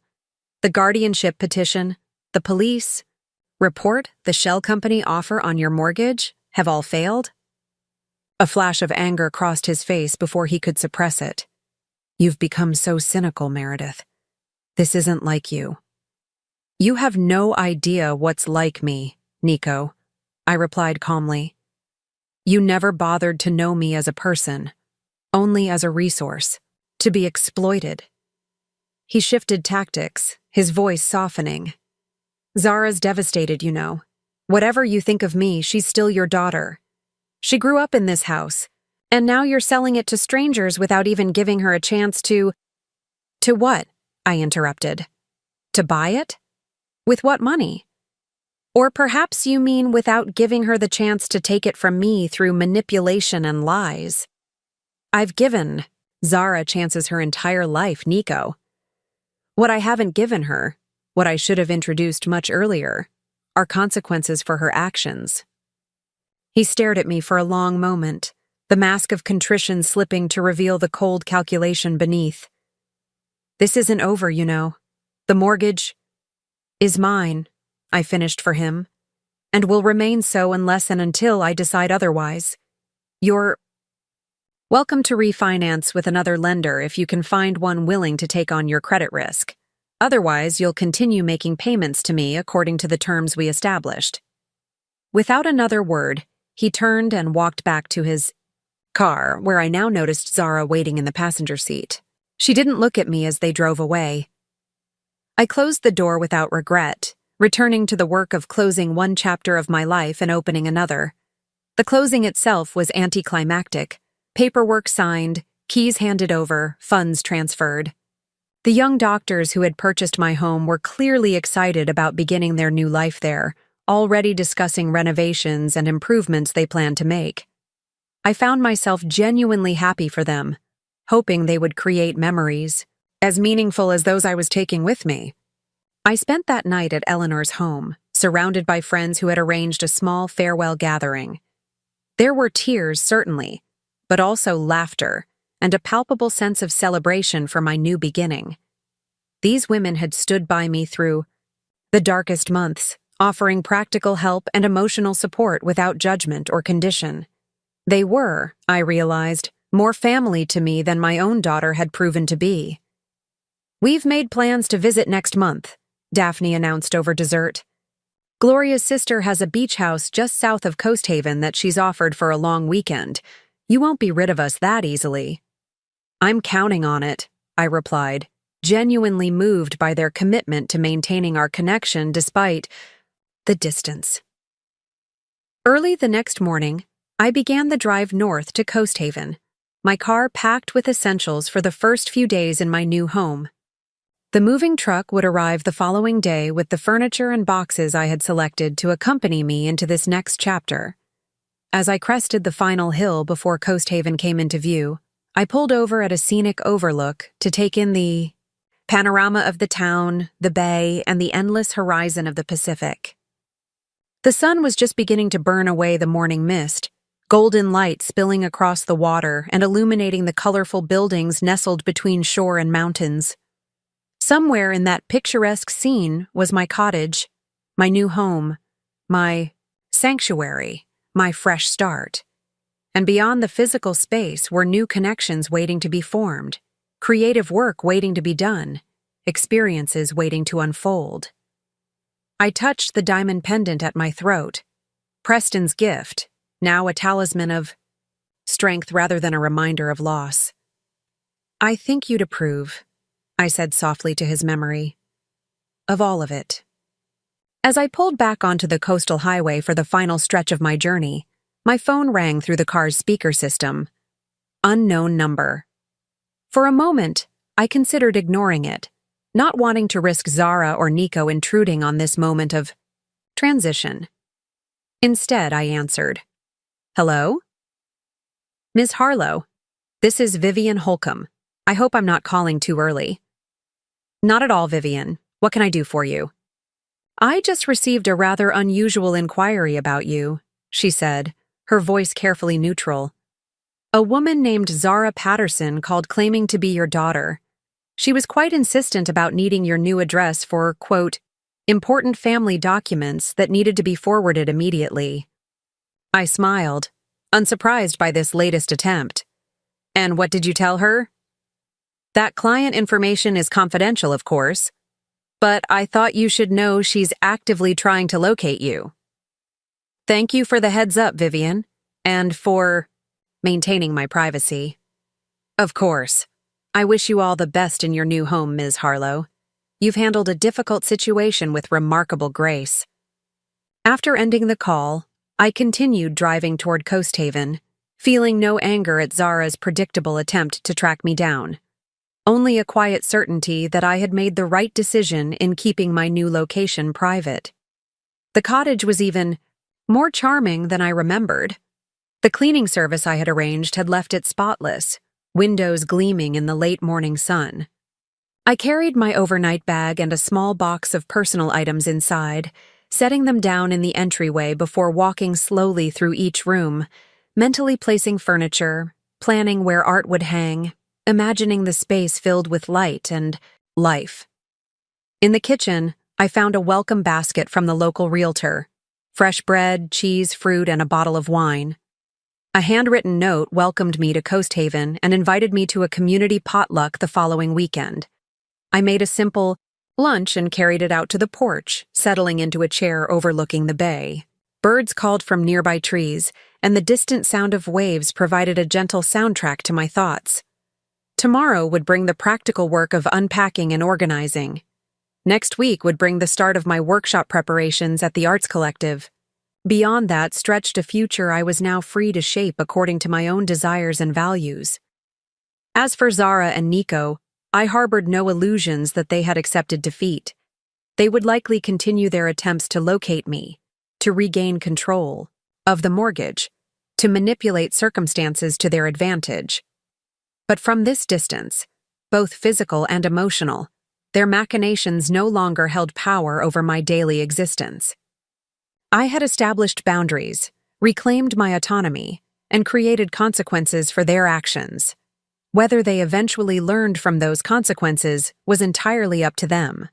The guardianship petition, the police, report, the shell company offer on your mortgage have all failed? A flash of anger crossed his face before he could suppress it. You've become so cynical, Meredith. This isn't like you. You have no idea what's like me, Nico, I replied calmly. You never bothered to know me as a person, only as a resource, to be exploited. He shifted tactics, his voice softening. Zara's devastated, you know. Whatever you think of me, she's still your daughter. She grew up in this house, and now you're selling it to strangers without even giving her a chance to… To what? I interrupted. To buy it? With what money? Or perhaps you mean without giving her the chance to take it from me through manipulation and lies. I've given Zara chances her entire life, Nico. What I haven't given her, what I should have introduced much earlier, are consequences for her actions. He stared at me for a long moment, the mask of contrition slipping to reveal the cold calculation beneath. This isn't over, you know. The mortgage is mine, I finished for him, and will remain so unless and until I decide otherwise. You're welcome to refinance with another lender if you can find one willing to take on your credit risk. Otherwise, you'll continue making payments to me according to the terms we established. Without another word, he turned and walked back to his car, where I now noticed Zara waiting in the passenger seat. She didn't look at me as they drove away. I closed the door without regret, returning to the work of closing one chapter of my life and opening another. The closing itself was anticlimactic. Paperwork signed, keys handed over, funds transferred. The young doctors who had purchased my home were clearly excited about beginning their new life there, already discussing renovations and improvements they planned to make. I found myself genuinely happy for them, hoping they would create memories, as meaningful as those I was taking with me. I spent that night at Eleanor's home, surrounded by friends who had arranged a small farewell gathering. There were tears, certainly, but also laughter and a palpable sense of celebration for my new beginning. These women had stood by me through the darkest months, offering practical help and emotional support without judgment or condition. They were, I realized, more family to me than my own daughter had proven to be. We've made plans to visit next month, Daphne announced over dessert. Gloria's sister has a beach house just south of Coast Haven that she's offered for a long weekend. You won't be rid of us that easily. I'm counting on it, I replied, genuinely moved by their commitment to maintaining our connection despite the distance. Early the next morning, I began the drive north to Coast Haven, my car packed with essentials for the first few days in my new home. The moving truck would arrive the following day with the furniture and boxes I had selected to accompany me into this next chapter. As I crested the final hill before Coast Haven came into view, I pulled over at a scenic overlook to take in the panorama of the town, the bay, and the endless horizon of the Pacific. The sun was just beginning to burn away the morning mist, golden light spilling across the water and illuminating the colorful buildings nestled between shore and mountains. Somewhere in that picturesque scene was my cottage, my new home, my sanctuary, my fresh start. And beyond the physical space were new connections waiting to be formed, creative work waiting to be done, experiences waiting to unfold. I touched the diamond pendant at my throat, Preston's gift, now a talisman of strength rather than a reminder of loss. I think you'd approve, I said softly to his memory, of all of it. As I pulled back onto the coastal highway for the final stretch of my journey, my phone rang through the car's speaker system. Unknown number. For a moment, I considered ignoring it, not wanting to risk Zara or Nico intruding on this moment of transition. Instead, I answered, "Hello? Ms. Harlow, this is Vivian Holcomb. I hope I'm not calling too early." "Not at all, Vivian. What can I do for you?" I just received a rather unusual inquiry about you, she said, her voice carefully neutral. A woman named Zara Patterson called claiming to be your daughter. She was quite insistent about needing your new address for, quote, important family documents that needed to be forwarded immediately. I smiled, unsurprised by this latest attempt. And what did you tell her? That client information is confidential, of course, but I thought you should know she's actively trying to locate you. Thank you for the heads up, Vivian, and for maintaining my privacy. Of course. I wish you all the best in your new home, Ms. Harlow. You've handled a difficult situation with remarkable grace. After ending the call, I continued driving toward Coast Haven, feeling no anger at Zara's predictable attempt to track me down. Only a quiet certainty that I had made the right decision in keeping my new location private. The cottage was even more charming than I remembered. The cleaning service I had arranged had left it spotless, windows gleaming in the late morning sun. I carried my overnight bag and a small box of personal items inside, setting them down in the entryway before walking slowly through each room, mentally placing furniture, planning where art would hang, imagining the space filled with light and life. In the kitchen, I found a welcome basket from the local realtor, fresh bread, cheese, fruit, and a bottle of wine. A handwritten note welcomed me to Coast Haven and invited me to a community potluck the following weekend. I made a simple lunch and carried it out to the porch, settling into a chair overlooking the bay. Birds called from nearby trees, and the distant sound of waves provided a gentle soundtrack to my thoughts. Tomorrow would bring the practical work of unpacking and organizing. Next week would bring the start of my workshop preparations at the Arts Collective. Beyond that stretched a future I was now free to shape according to my own desires and values. As for Zara and Nico, I harbored no illusions that they had accepted defeat. They would likely continue their attempts to locate me, to regain control of the mortgage, to manipulate circumstances to their advantage. But from this distance, both physical and emotional, their machinations no longer held power over my daily existence. I had established boundaries, reclaimed my autonomy, and created consequences for their actions. Whether they eventually learned from those consequences was entirely up to them.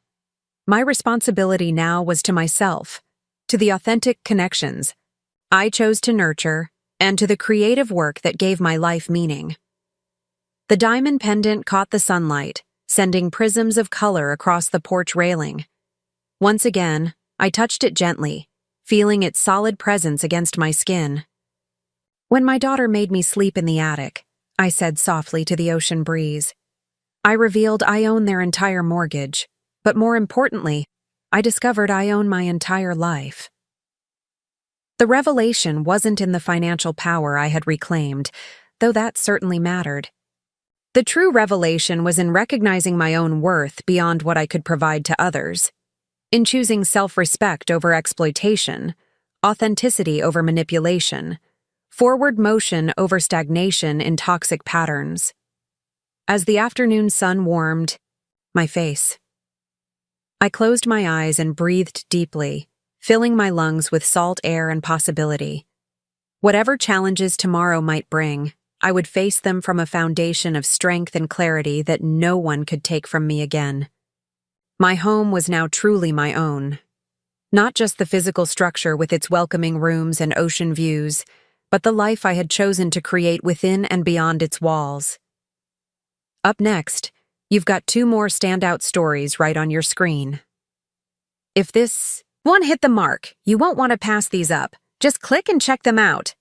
My responsibility now was to myself, to the authentic connections I chose to nurture, and to the creative work that gave my life meaning. The diamond pendant caught the sunlight, sending prisms of color across the porch railing. Once again, I touched it gently, feeling its solid presence against my skin. When my daughter made me sleep in the attic, I said softly to the ocean breeze, I revealed I own their entire mortgage, but more importantly, I discovered I own my entire life. The revelation wasn't in the financial power I had reclaimed, though that certainly mattered. The true revelation was in recognizing my own worth beyond what I could provide to others, in choosing self-respect over exploitation, authenticity over manipulation, forward motion over stagnation in toxic patterns. As the afternoon sun warmed my face, I closed my eyes and breathed deeply, filling my lungs with salt air and possibility. Whatever challenges tomorrow might bring, I would face them from a foundation of strength and clarity that no one could take from me again. My home was now truly my own. Not just the physical structure with its welcoming rooms and ocean views, but the life I had chosen to create within and beyond its walls. Up next, you've got 2 more standout stories right on your screen. If this one hit the mark, you won't want to pass these up. Just click and check them out.